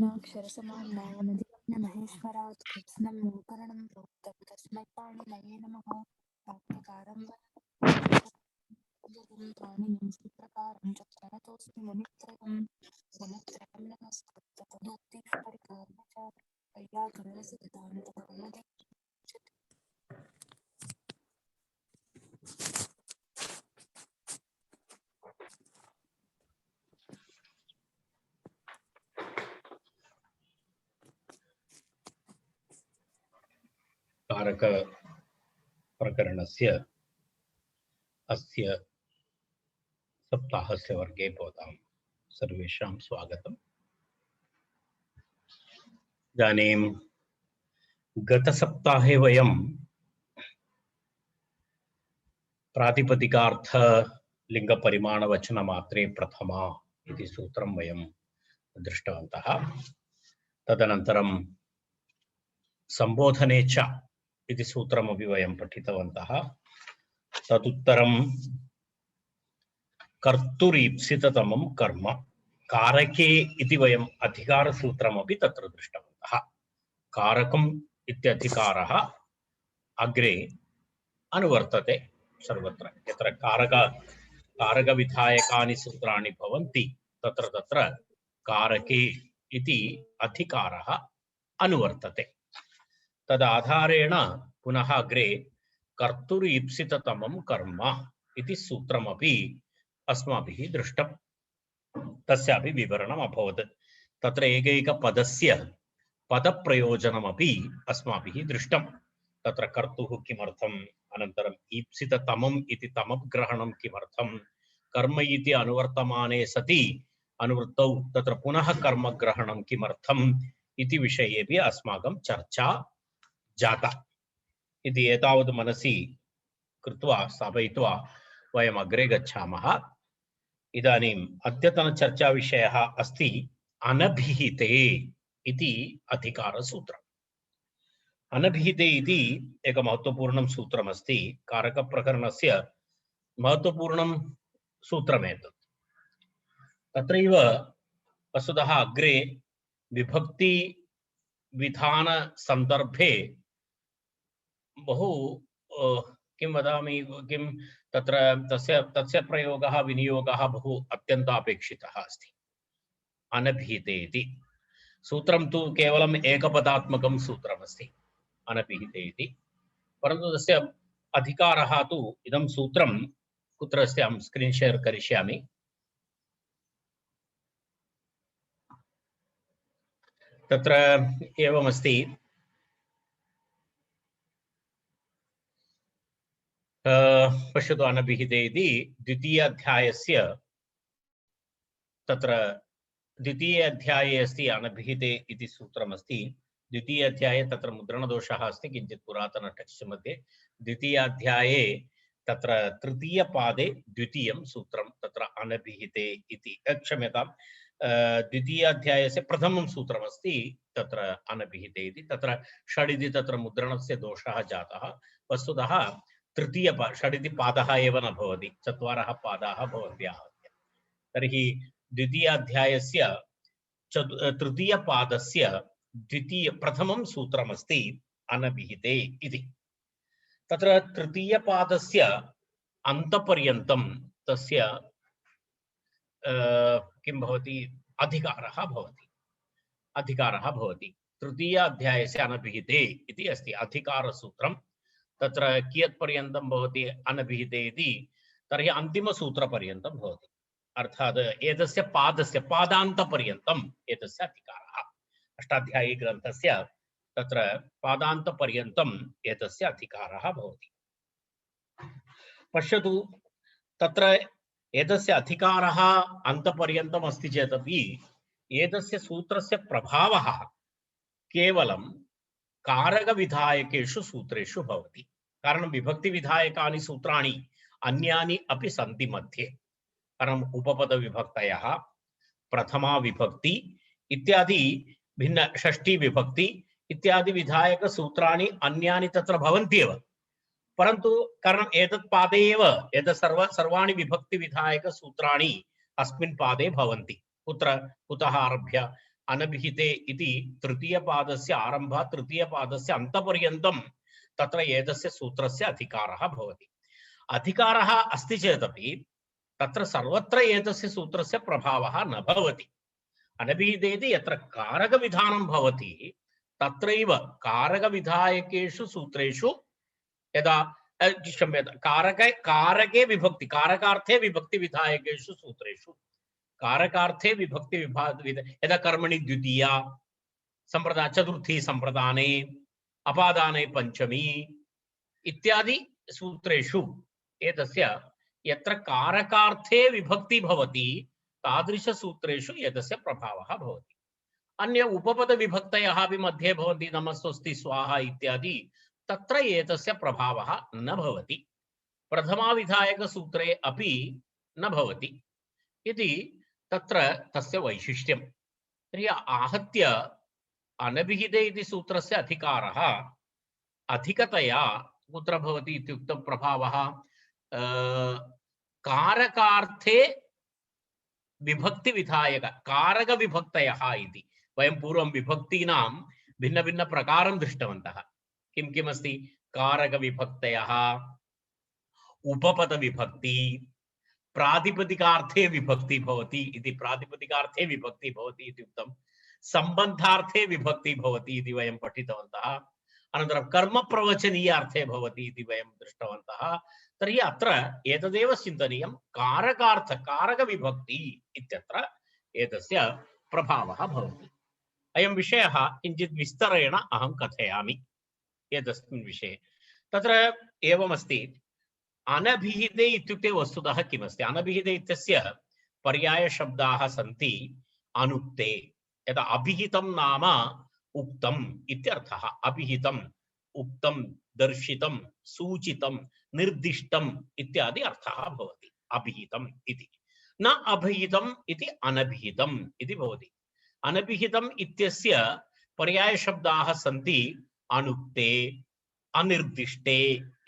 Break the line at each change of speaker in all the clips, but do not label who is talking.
नाक्षरसमाम्नायमधिगम्य महेश्वरात् कृत्स्नं मोकरणं प्रोक्तं तस्मै पाणिनये नमः। वाक्यकारं वरदं पाणिनिं सूत्रकारं चक्ररतोऽस्मि मुनित्रयं गुणत्रयं नमस्कृत्य तदोक्तिः परिपूर्य च वैयाकरणसिद्धान्तकौमुदी।
कारक प्रकरणस्य अस्य सप्ताहस्य वर्गे भवतां सर्वेषां स्वागतम्। इदानीं गतसप्ताहे वयं प्रातिपदिकार्थ लिङ्गपरिमाणवचनमात्रे प्रथमा इति सूत्रं वयं दृष्टवन्तः। तदनन्तरं संबोधने च इति सूत्रमपि वयं पठितवन्तः। तदुत्तरं कर्तुरीप्सिततमं कर्म कारके इति वयम् अधिकारसूत्रमपि तत्र दृष्टवन्तः। कारकम् इत्यधिकारः अग्रे अनुवर्तते सर्वत्र। यत्र कारकविधायकानि सूत्राणि भवन्ति तत्र तत्र कारके इति अधिकारः अनुवर्तते। तदाधारेण पुनः अग्रे कर्तुरीप्सिततमं कर्म इति सूत्रमपि अस्माभिः दृष्टम्। तस्यापि विवरणम् अभवत्। तत्र एकैकपदस्य पदप्रयोजनमपि अस्माभिः दृष्टम्। तत्र कर्तुः किमर्थम्, अनन्तरम् ईप्सिततमम् इति तमग्रहणं किमर्थं, कर्म इति अनुवर्तमाने सति अनुवृत्तौ तत्र पुनः कर्मग्रहणं किमर्थम् इति विषयेपि अस्माकं चर्चा जाता। इति एतावत् मनसि कृत्वा स्थापयित्वा वयम् अग्रे गच्छामः। इदानीम् अद्यतनचर्चाविषयः अस्ति अनभिहिते इति अधिकारसूत्रम्। अनभिहिते इति एक महत्त्वपूर्णं सूत्रमस्ति। कारकप्रकरणस्य महत्त्वपूर्णं सूत्रमेतत्। तत्रैव वस्तुतः अग्रे विभक्ति विधानसन्दर्भे बहु किं वदामि, किं तत्र तस्य प्रयोगः विनियोगः बहु अत्यन्तापेक्षितः अस्ति। अनभिहिते इति सूत्रं तु केवलम् एकपदात्मकं सूत्रमस्ति अनभिहिते इति, परन्तु तस्य अधिकारः तु इदं सूत्रं कुत्र अस्ति, अहं स्क्रीन् शेर् करिष्यामि। तत्र एवमस्ति, पश्यतु अनभिहिते इति द्वितीयाध्यायस्य तत्र द्वितीय अध्याये अस्ति अनभिहिते इति सूत्रमस्ति। द्वितीय अध्याये तत्र मुद्रणदोषः अस्ति किञ्चित् पुरातन टेक्स्ट् मध्ये। द्वितीयाध्याये तत्र तृतीयपादे द्वितीयं सूत्रं तत्र अनभिहिते इति, क्षम्यतां, द्वितीयाध्यायस्य प्रथमं सूत्रमस्ति तत्र अनभिहिते इति। तत्र षड् इति तत्र मुद्रणस्य दोषः जातः। वस्तुतः षड् इति पादः एव न भवति, चत्वारः पादाः भवन्ति आहत्य। तर्हि द्वितीयाध्यायस्य तृतीयपादस्य प्रथमं सूत्रमस्ति अनभिहिते इति। तत्र तृतीयपादस्य अन्तपर्यन्तं तस्य किं भवति, अधिकारः भवति। तृतीयाध्यायस्य अनभिहिते इति अस्ति अधिकारसूत्रं। तत्र कियत्पर्यन्तं भवति अनभिहिते इति, तर्हि अन्तिमसूत्रपर्यन्तं भवति। अर्थात् एतस्य पादान्तपर्यन्तम् एतस्य अधिकारः। अष्टाध्यायी ग्रन्थस्य तत्र पादान्तपर्यन्तम् एतस्य अधिकारः भवति। पश्यतु, तत्र एतस्य अधिकारः अन्तपर्यन्तम् अस्ति चेदपि एतस्य सूत्रस्य प्रभावः केवलं कारकविधायकेषु सूत्रेषु भवति। कारणं विभक्तिविधायकानि सूत्राणि अन्यानि अपि सन्ति मध्ये। कारणम् उपपदविभक्तयः, प्रथमा विभक्ति इत्यादि भिन्न षष्ठी विभक्ति इत्यादि विधायकसूत्राणि अन्यानि तत्र भवन्त्येव, परन्तु कारणम् एतत् पादे एव एतत् सर्वाणि विभक्तिविधायकसूत्राणि अस्मिन् पादे भवन्ति। कुतः आरभ्य अनभिहिते इति तृतीयपादस्य आरम्भात् तृतीयपादस्य अन्तपर्यन्तं तत्र एतस्य सूत्रस्य अधिकारः भवति। अधिकारः अस्ति चेदपि तत्र सर्वत्र एतस्य सूत्रस्य प्रभावः न भवति। अनभिहिते इति यत्र कारकविधानं भवति तत्रैव कारकविधायकेषु सूत्रेषु यदा कारके विभक्ति कारकार्थे विभक्ति विधायकेषु सूत्रेषु कारकार्थे विभक्ति यदा कर्मणि द्वितीया संप्रदान चतुर्थी संप्रदाने अपादाने पंचमी इत्यादि सूत्रेषु एतस्य यत्र कारकार्थे विभक्ति भवति तादृश सूत्रेषु एतस्य प्रभावः भवति। अन्य उपपद विभक्तयः अपि मध्ये भवन्ति नमस्ते स्वाहा इत्यादि तत्र एतस्य प्रभावः न भवति। प्रथमाविधायक सूत्रे अपि न भवति इति तत्र तस्य वैशिष्ट्यं। तर्हि आहत्य अनभिहिते इति सूत्रस्य अधिकारः अधिकतया कुत्र भवति इत्युक्तं प्रभावः कारकार्थे विभक्ति विधायक कारक विभक्तयः इति वयं पूर्वं विभक्तीनां भिन्न भिन्न प्रकारं दृष्टवन्तः। किं किम् अस्ति कारक विभक्तयः उपपद विभक्ति प्रातिपदिकार्थे विभक्ति भवति इति प्रातिपदिकार्थे विभक्ति भवति इति उक्तं संबंधार्थे विभक्ति भवति इति वयं पठितवन्तः। अनन्तरं कर्म प्रवचनीयार्थे भवति इति वयं दृष्टवन्तः। तर्हि अत्र एतदेव चिन्तनीयं कारकार्थ कारक विभक्ति इत्यत्र एतस्य प्रभावः भवति। अयं विषयः किञ्चित् विस्तरेण अहं कथयामि एतस्मिन् विषये। तत्र एवमस्ति अनभिहिते इत्युक्ते वस्तुतः किमस्ति अनभिहिते इत्यस्य पर्यायशब्दाः सन्ति अनुक्ते। यदा अभिहितं नाम उक्तम् इत्यर्थः। अभिहितम् उक्तं दर्शितं सूचितं निर्दिष्टम् इत्यादि अर्थः भवति अभिहितम् इति। न अभिहितम् इति अनभिहितम् इति भवति। अनभिहितम् इत्यस्य पर्यायशब्दाः सन्ति अनुक्ते अनिर्दिष्टे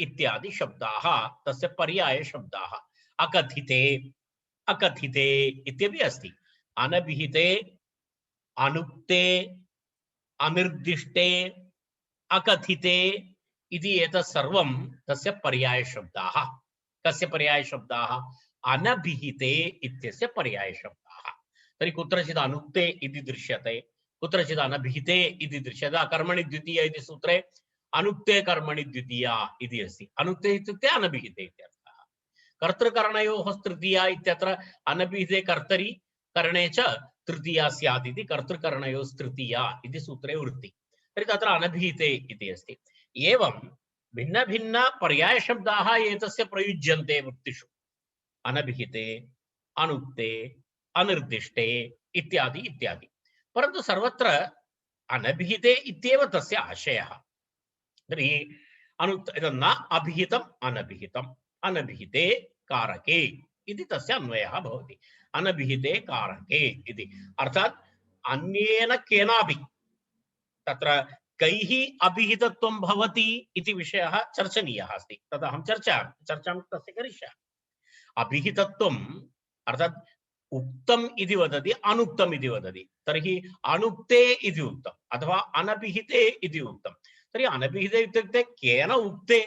इत्यादि शब्दाः तस्य पर्याय शब्दाः। अकथिते अकथिते इत्यपि अस्ति। अनभिहिते अनुक्ते अनिर्दिष्टे अकथिते इति एतत् सर्वं तस्य पर्याय शब्दाः। कस्य पर्याय शब्दाः अनभिहिते इत्यस्य पर्याय शब्दाः। तर्हि कुत्रचित् अनुक्ते इति दृश्यते कुत्रचित् अनभिहिते इति दृश्यते। कर्मणि द्वितीया इति सूत्रे अनुक्ते कर्मणि द्वितीया इति अस्ति। अनुक्ते इत्युक्ते अनभिहिते इत्यर्थः। कर्तृकरणयोः तृतीया इत्यत्र अनभिहिते कर्तरि करणे च तृतीया स्यात् इति कर्तृकरणयोः तृतीया इति सूत्रे वृत्ति। तर्हि तत्र अनभिहिते इति अस्ति। एवं भिन्न भिन्न पर्यायशब्दाः एतस्य प्रयुज्यन्ते वृत्तिषु। अनभिहिते अनुक्ते अनिर्दिष्टे इत्यादि इत्यादि। परन्तु सर्वत्र अनभिहिते इत्येव तस्य आशयः। तर्हि न अभिहितम् अनभिहितम् अनभिहिते कारके इति तस्य अन्वयः भवति। अनभिहिते कारके इति अर्थात् अन्येन केनापि तत्र कैः अभिहितत्वं भवति इति विषयः चर्चनीयः अस्ति। तदहं चर्चां तस्य करिष्यामि। अभिहितत्वम् अर्थात् उक्तम् इति वदति अनुक्तम् इति वदति। तर्हि अनुक्ते इति उक्तम् अथवा अनभिहिते इति उक्तम्। तर्हि अनभिहिते इत्युक्ते केन उक्ते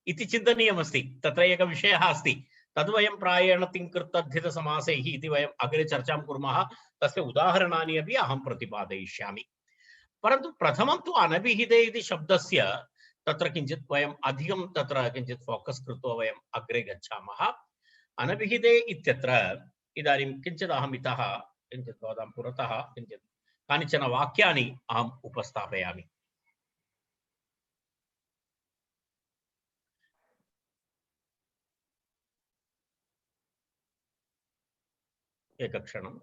इति चिन्तनीयमस्ति। तत्र एकः विषयः अस्ति। तद् वयं प्रायेण तिङ्कृतद्धितसमासैः इति वयम् अग्रे चर्चां कुर्मः। तस्य उदाहरणानि अपि अहं प्रतिपादयिष्यामि। परन्तु प्रथमं तु अनभिहिते इति शब्दस्य तत्र किञ्चित् वयम् अधिकं तत्र किञ्चित् फोकस् कृत्वा वयम् अग्रे गच्छामः। अनभिहिते इत्यत्र इदानीं किञ्चित् अहम् इतः किञ्चित् भवतां पुरतः किञ्चित् कानिचन वाक्यानि अहम् उपस्थापयामि। एकक्षणम्।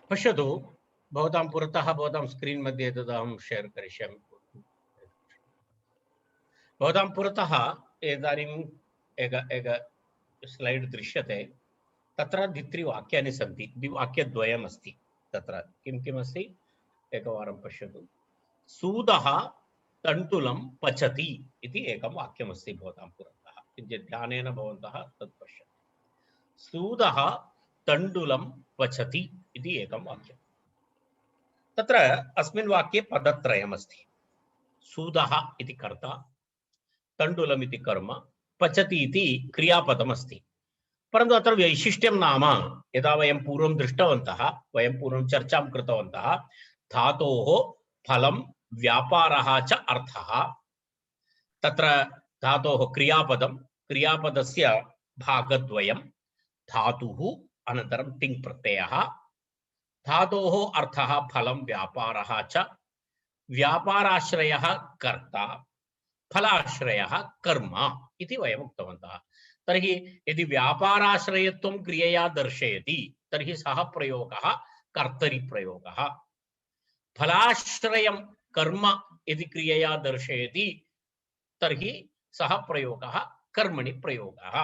पश्यतु भवतां पुरतः भवतां स्क्रीन् मध्ये तद् अहं शेर् करिष्यामि। भवतां पुरतः इदानीम् एक स्लैड् दृश्यते। तत्र द्वित्रिवाक्यानि सन्ति। वाक्यद्वयमस्ति। तत्र किं किम् अस्ति एकवारं पश्यतु। सूदः तण्डुलं पचति इति एकं वाक्यमस्ति भवतां पुरतः। किञ्चित् ध्यानेन भवन्तः तत् पश्यन्तु। सूदः तण्डुलं पचति इति एकं वाक्यं। तत्र अस्मिन् वाक्ये पदत्रयमस्ति। सूदः इति कर्ता, तण्डुलम् इति कर्म, पचति इति क्रियापदमस्ति। परन्तु अत्र वैशिष्ट्यं नाम, यदा वयं पूर्वं दृष्टवन्तः, वयं पूर्वं चर्चां कृतवन्तः, धातोः फलं व्यापारः च अर्थः। तत्र धातोः क्रियापदं, क्रियापदस्य भागद्वयं, धातुः अनन्तरं तिङ् प्रत्ययः, धातोः अर्थः फलं व्यापारः च, व्यापाराश्रयः कर्ता, फलाश्रयः कर्म इति वयम् उक्तवन्तः। तर्हि यदि व्यापाराश्रयत्वं क्रियया दर्शयति तर्हि सः प्रयोगः कर्तरिप्रयोगः, फलाश्रयं कर्म यदि क्रियया दर्शयति तर्हि सः प्रयोगः कर्मणि प्रयोगः।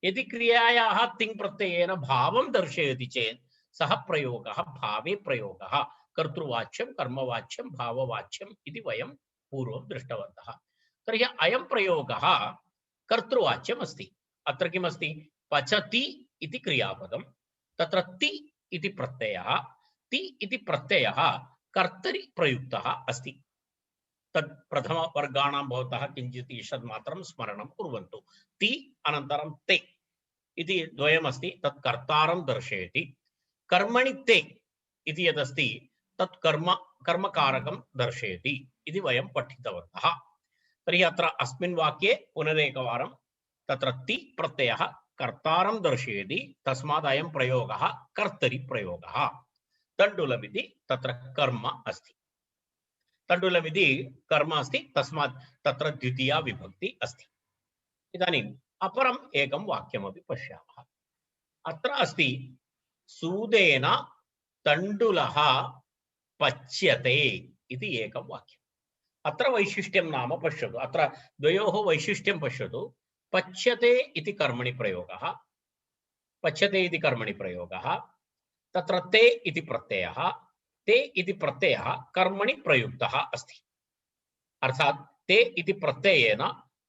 यदि क्रियायाः तिङ् प्रत्ययेन भावं दर्शयति चेत् सः प्रयोगः भावे प्रयोगः, कर्तृवाच्यं कर्मवाच्यं भाववाच्यम् इति वयं पूर्वं दृष्टवन्तः। तर्हि अयं प्रयोगः कर्तृवाच्यम् अस्ति। अत्र किमस्ति? पचति इति क्रियापदं, तत्र ति इति प्रत्ययः, ति इति प्रत्ययः कर्तरि प्रयुक्तः अस्ति। तत् प्रथमवर्गाणां भवतः किञ्चित् ईषद् मात्रं स्मरणं कुर्वन्तु। ति अनन्तरं ते इति द्वयमस्ति, तत् कर्तारं दर्शयति। कर्मणि ते इति यदस्ति तत् कर्मकारकं दर्शयति इति वयं पठितवन्तः। तर्हि अत्र अस्मिन् वाक्ये पुनरेकवारं तत्र ति प्रत्ययः कर्तारं दर्शयति, तस्मात् अयं प्रयोगः कर्तरि प्रयोगः। तण्डुलमिति तत्र कर्म अस्ति, तण्डुलमिति कर्म अस्ति, तस्मात् तत्र द्वितीया विभक्ति अस्ति। इदानीम् अपरम् एकं वाक्यमपि पश्यामः। अत्र अस्ति सूदेन तण्डुलः पच्यते इति एकं वाक्यम्। अत्र वैशिष्ट्यं नाम पश्यतु, अत्र द्वयोः वैशिष्ट्यं पश्यतु। पच्यते इति कर्मणि प्रयोगः, पच्यते इति कर्मणि प्रयोगः, तत्र ते इति प्रत्ययः, ते इति प्रत्ययः कर्मणि प्रयुक्तः अस्ति। अर्थात् ते इति प्रत्ययेन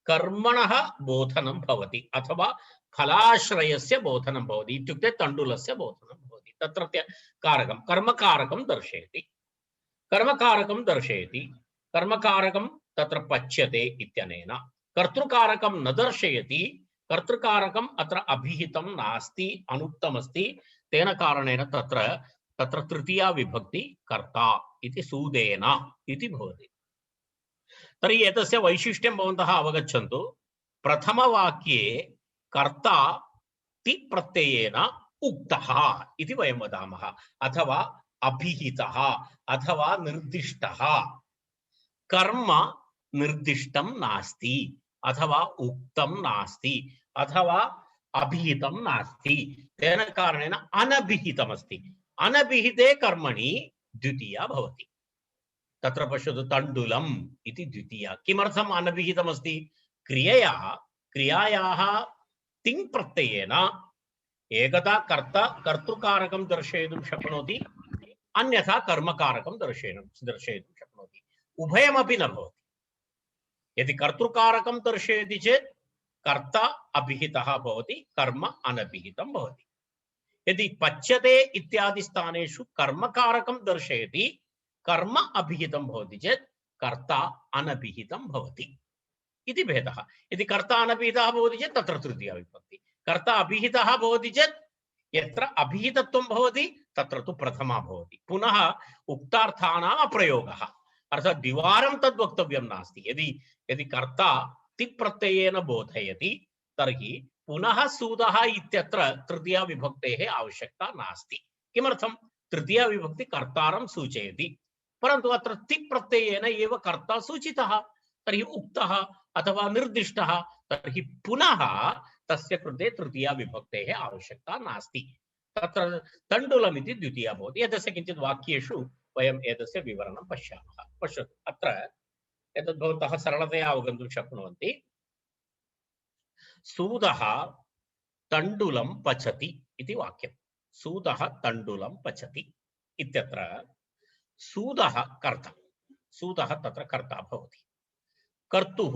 कर्मणः बोधनं भवति अथवा फलाश्रयस्य बोधनं भवति, इत्युक्ते तण्डुलस्य बोधनं भवति। तत्रत्य कारकं कर्मकारकं दर्शयति, कर्मकारकं दर्शयति, कर्मकारकं तत्र पच्यते इत्यनेन। कर्तृकारकं न दर्शयति, कर्तृकारकम् अत्र अभिहितं नास्ति, अनुक्तमस्ति, तेन कारणेन तत्र तृतीया विभक्ति कर्ता इति सूदेन इति भवति। तर्हि एतस्य वैशिष्ट्यं भवन्तः अवगच्छन्तु। प्रथमवाक्ये कर्ता ति प्रत्ययेन उक्तः इति वयं वदामः, अथवा अभिहितः अथवा निर्दिष्टः। कर्म निर्दिष्टं नास्ति, अथवा उक्तं नास्ति, अथवा अभिहितं नास्ति, तेन कारणेन अनभिहितमस्ति। अनभिहिते कर्मणि द्वितीया भवति। तत्र पश्यतु, तण्डुलम् इति द्वितीया। किमर्थम् अनभिहितमस्ति? क्रियायाः तिङ् प्रत्ययेन एकदा कर्तृकारकं दर्शयितुं शक्नोति, अन्यथा कर्मकारकं दर्शयितुं शक्नोति, उभयमपि न भवति। यदि कर्तृकारकं दर्शयति चेत् कर्ता अभिहितः भवति, कर्म अनभिहितं भवति। यदि पच्यते इत्यादि स्थानेषु कर्मकारकं दर्शयति, कर्म अभिहितं भवति चेत् कर्ता अनभिहितं भवति इति भेदः। यदि कर्ता अनभिहितः भवति चेत् तत्र तृतीया विभक्ति, कर्ता अभिहितः भवति चेत् यत्र अभिहितत्वं भवति तत्र तु प्रथमा भवति। पुनः उक्तार्थानाम् अप्रयोगः, अर्थात् द्विवारं तद् वक्तव्यं नास्ति। यदि कर्ता तिप्रत्ययेन बोधयति तर्हि पुनः सूदः इत्यत्र तृतीया विभक्तेः आवश्यकता नास्ति। किमर्थं? तृतीया विभक्ति कर्तारं सूचयति, परन्तु अत्र तिप्रत्ययेन एव कर्ता सूचितः, तर्हि उक्तः अथवा निर्दिष्टः, तर्हि पुनः तस्य कृते तृतीया विभक्तेः आवश्यकता नास्ति। तत्र तण्डुलमिति द्वितीया भवति। एतस्य किञ्चित् वाक्येषु वयम् एतस्य विवरणं पश्यामः। पश्यतु, अत्र एतद् भवन्तः सरलतया अवगन्तुं शक्नुवन्ति। सूदः तण्डुलं पचति इति वाक्यं। सूदः तण्डुलं पचति इत्यत्र सूदः कर्ता, सूदः तत्र कर्ता भवति। कर्तुः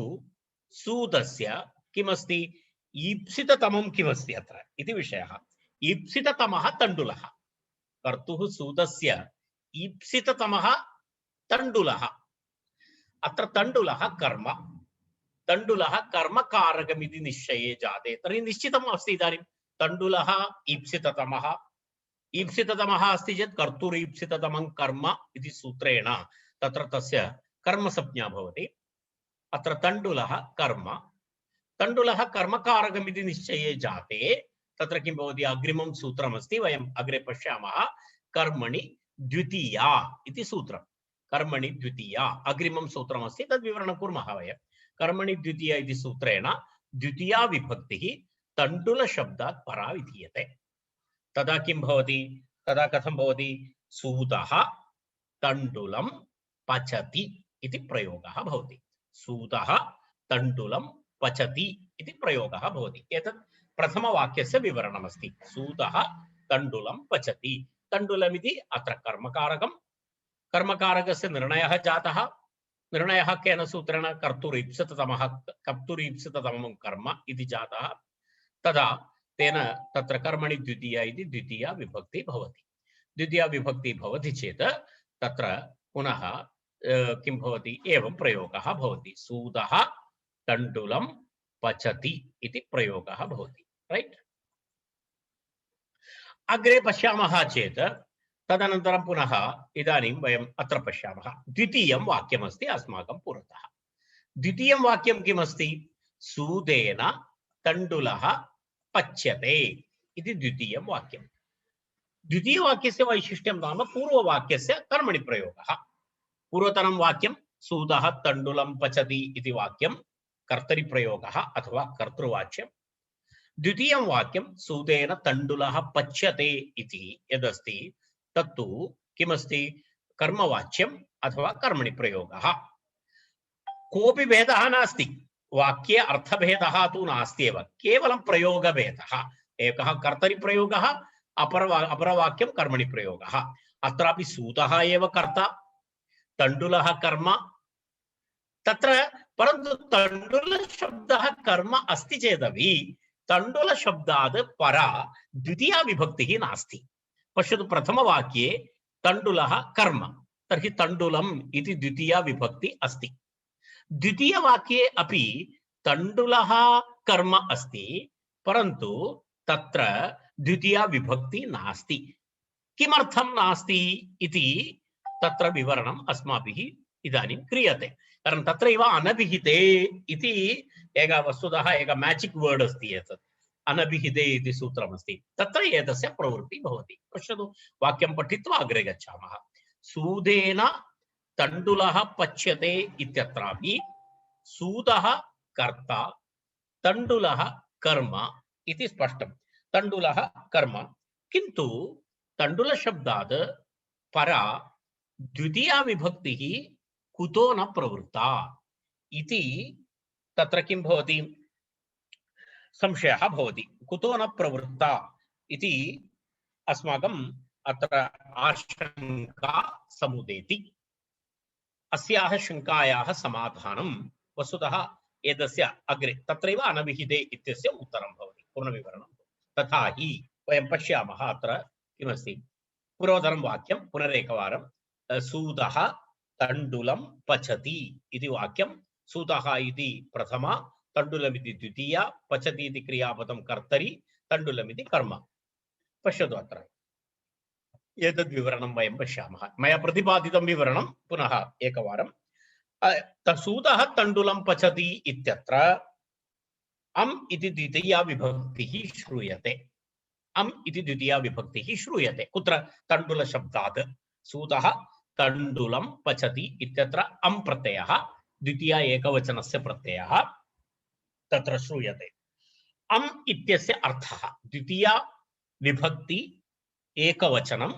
सूदस्य किमस्ति ईप्सिततमं किमस्ति अत्र इति विषयः। ईप्सिततमः तण्डुलः, कर्तुः सूदस्य ईप्सिततमः तण्डुलः। अत्र तण्डुलः कर्म, तण्डुलः कर्मकारकमिति निश्चये जाते तर्हि निश्चितम् अस्ति इदानीं तण्डुलः ईप्सिततमः, ईप्सिततमः अस्ति चेत् कर्तुरीप्सिततमं कर्म इति सूत्रेण तत्र तस्य कर्मसंज्ञा भवति। अत्र तण्डुलः कर्म, तण्डुलः कर्मकारकमिति निश्चये जाते तत्र किं भवति अग्रिमं सूत्रमस्ति, वयम् अग्रे पश्यामः। कर्मणि द्वितीया इति सूत्रं, कर्मणि द्वितीया अग्रिमं सूत्रमस्ति, तद् विवरणं कुर्मः वयं। कर्मणि द्वितीया इति सूत्रेण द्वितीया विभक्तिः तण्डुलशब्दात् परा विधीयते। तदा किं भवति, तदा कथं भवति, सूदः तण्डुलं पचति इति प्रयोगः भवति। सूदः तण्डुलं पचति इति प्रयोगः भवति। एतत् प्रथमवाक्यस्य विवरणमस्ति। सूदः तण्डुलं पचति, तण्डुलमिति अत्र कर्मकारकं, कर्मकारकस्य निर्णयः जातः। निर्णयः केन सूत्रेण, कर्तुरीप्सिततमः, कर्तुरीप्सिततमं कर्म इति जातः। तदा तेन तत्र कर्मणि द्वितीया इति द्वितीया विभक्ति भवति। द्वितीया विभक्ति भवति चेत् तत्र पुनः किं भवति, एवं प्रयोगः भवति। सूदः तण्डुलं पचति इति प्रयोगः भवति। राइट, अग्रे पश्यामः चेत् तदनन्तरं पुनः इदानीं वयम् अत्र पश्यामः। द्वितीयं वाक्यमस्ति अस्माकं पुरतः। द्वितीयं वाक्यं किमस्ति, सूदेन तण्डुलः पच्यते इति द्वितीयं वाक्यं। द्वितीयवाक्यस्य वैशिष्ट्यं नाम पूर्ववाक्यस्य कर्मणि प्रयोगः। पूर्वतनं वाक्यं सूदः तण्डुलं पचति इति वाक्यं कर्तरि प्रयोगः अथवा कर्तृवाच्यं। द्वितीयं वाक्यं सूदेन तण्डुलः पच्यते इति यदस्ति तत्तु किमस्ति, कर्मवाच्यम् अथवा कर्मणि प्रयोगः। कोऽपि भेदः नास्ति, वाक्ये अर्थभेदः तु नास्ति एव, केवलं प्रयोगभेदः। एकः कर्तरि प्रयोगः, अपरवाक्यं कर्मणि प्रयोगः। अत्रापि सूदः एव कर्ता, तण्डुलः कर्म तत्र, परन्तु तण्डुलशब्दः कर्म अस्ति चेदपि तण्डुलशब्दात् परा द्वितीया विभक्तिः नास्ति। पश्यतु, प्रथमवाक्ये तण्डुलः कर्म, तर्हि तण्डुलम् इति द्वितीया विभक्ति अस्ति। द्वितीयवाक्ये अपि तण्डुलः कर्म अस्ति, परन्तु तत्र द्वितीया विभक्ति नास्ति। किमर्थं नास्ति इति तत्र विवरणम् अस्माभिः इदानीं क्रियते। कारण तत्रैव अनभिहिते इति एकः वस्तुतः एकः मैजिक् वर्ड् अस्ति। एतत् अनभिहिते इति सूत्रमस्ति, तत्र एतस्य प्रवृत्तिः भवति। पश्यतु, वाक्यं पठित्वा अग्रे गच्छामः। सूदेन तण्डुलः पच्यते इत्यत्रापि सूदः कर्ता, तण्डुलः कर्म इति स्पष्टं। तण्डुलः कर्म, किन्तु तण्डुलशब्दात् परा द्वितीया विभक्तिः कुतो न प्रवृत्ता इति तत्र किं भवति, संशयः भवति। कुतो न प्रवृत्ता इति अस्माकम् अत्र आशंका समुदेति। अस्याः शङ्कायाः समाधानं वस्तुतः एतस्य अग्रे तत्रैव अनभिहिते इत्यस्य उत्तरं भवति, पूर्णविवरणं। तथा हि वयं पश्यामः अत्र किमस्ति, पूर्वतनं वाक्यं पुनरेकवारं, सूदः तण्डुलं पचति इति वाक्यं। सूदः इति प्रथमा, तण्डुलमिति द्वितीया, पचति इति क्रियापदं कर्तरि, तण्डुलमिति कर्म। पश्यतु, अत्र एतद् विवरणं वयं पश्यामः। मया प्रतिपादितं विवरणं पुनः एकवारं। सूदः तण्डुलं पचति इत्यत्र अम् इति द्वितीया विभक्तिः श्रूयते। अम् इति द्वितीया विभक्तिः श्रूयते कुत्र, तण्डुलशब्दात्। सूदः तण्डुलं पचति इत्यत्र अम् प्रत्ययः, द्वितीया एकवचनस्य प्रत्ययः तत्र श्रूयते। अम् इत्यस्य अर्थः, द्वितीया विभक्ति एकवचनं,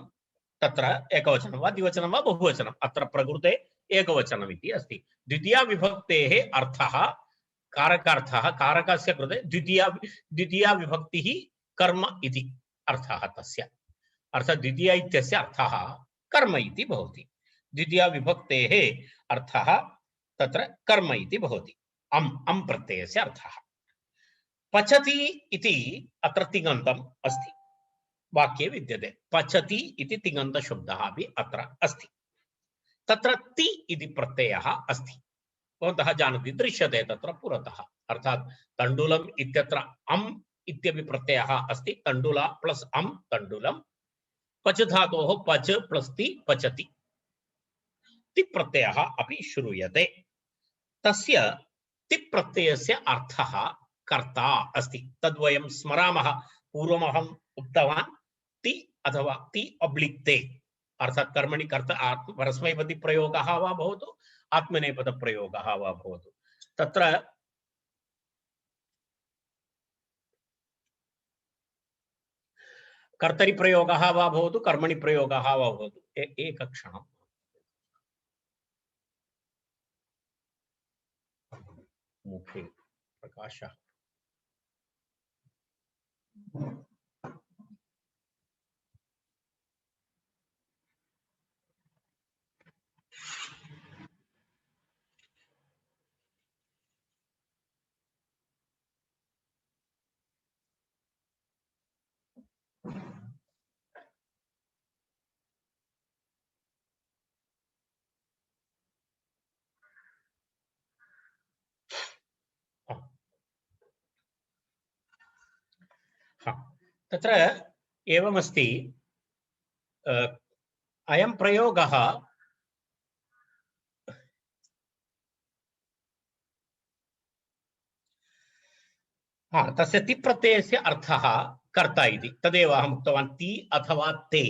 तत्र एकवचनं वा द्विवचनं वा बहुवचनम्, अत्र प्रकृते एकवचनम् इति अस्ति। द्वितीया विभक्तेः अर्थः कारकार्थः, कारकस्य कृते द्वितीया विभक्तिः कर्म इति अर्थः तस्य। अर्थात् द्वितीया इत्यस्य अर्थः कर्म इति भवति। द्वितीया विभक्तेः अर्थः तत्र कर्म इति भवति। अम् प्रत्ययस्य अर्थः। पचति इति अत्र तिङन्तम् अस्ति, वाक्ये विद्यते। पचति इति तिङन्तशब्दः अपि अत्र अस्ति। तत्र ति इति प्रत्ययः अस्ति, भवन्तः जानन्ति, दृश्यते तत्र पुरतः। अर्थात् तण्डुलम् इत्यत्र अम् इत्यपि प्रत्ययः अस्ति। तण्डुल प्लस् अम् तण्डुलम्। पच धातोः पच प्लस् ति पचति। ति प्रत्ययः अपि श्रूयते। तस्य ति प्रत्ययस्य अर्थः कर्ता अस्ति। तद्वयं स्मरामः। पूर्वमहम् उक्तवान् ति अथवा ति ऑब्लिक ते, अर्थात् कर्मणि कर्ता परस्मैपदी प्रयोगः वा भवतु, आत्मनेपद प्रयोगः वा भवतु, तत्र कर्तरि प्रयोगः वा भवतु, कर्मणि प्रयोगः वा भवतु। एकक्षणम्। मुखे प्रकाशः। तत्र एवमस्ति, अयं प्रयोगः तस्य ति प्रत्ययस्य अर्थः कर्ता इति। तदेव अहम् उक्तवान्। ति अथवा ते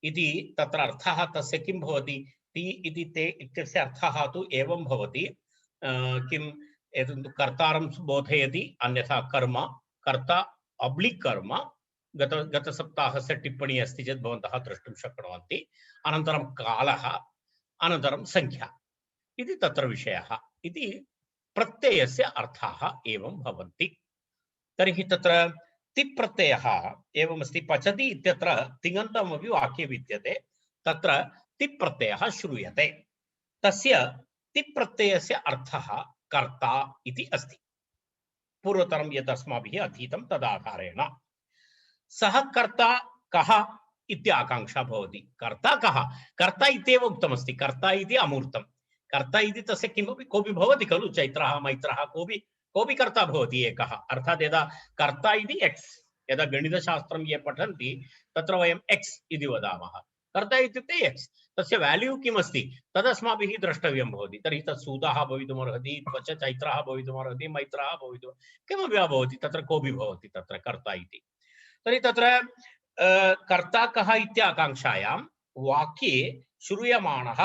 इति तत्र अर्थः तस्य किं भवति? ति इति ते इत्यस्य अर्थः तु एवं भवति, किम् एतत् कर्तारं बोधयति, अन्यथा कर्म, कर्ता ऑब्लिक कर्म। गतसप्ताहस्य टिप्पणी अस्ति चेत् भवन्तः द्रष्टुं शक्नुवन्ति। अनन्तरं कालः, अनन्तरं संख्या इति तत्र विषयः। इति प्रत्ययस्य अर्थाः एवं भवन्ति। तर्हि तत्र ति प्रत्ययः एवमस्ति। पचति इत्यत्र तिङन्तमपि वाक्ये विद्यते। तत्र ति प्रत्ययः श्रूयते। तस्य ति प्रत्ययस्य अर्थः कर्ता इति अस्ति। पूर्वतरं यत् अस्माभिः अधीतं तदाधारेण सः कर्ता कः इति आकांक्षा भवति। कर्ता कः? कर्ता इत्येव उक्तमस्ति। कर्ता इति अमूर्तं। कर्ता इति तस्य किमपि कोऽपि भवति खलु। चैत्रः, मैत्रः, कोऽपि कर्ता भवति एकः। अर्थात् यदा कर्ता इति एक्स्, यदा गणितशास्त्रं ये पठन्ति तत्र वयं एक्स् इति वदामः। कर्ता इत्युक्ते एक्स्। तस्य वाल्यू किमस्ति तदस्माभिः द्रष्टव्यं भवति। तर्हि तत् सूतः भवितुमर्हति, चैत्रः भवितुमर्हति, मैत्रः भवितुम्, किमपि वा भवति, तत्र कोऽपि भवति तत्र कर्ता इति। तर्हि तत्र कर्ता कः इत्याकाङ्क्षायां वाक्ये श्रूयमाणः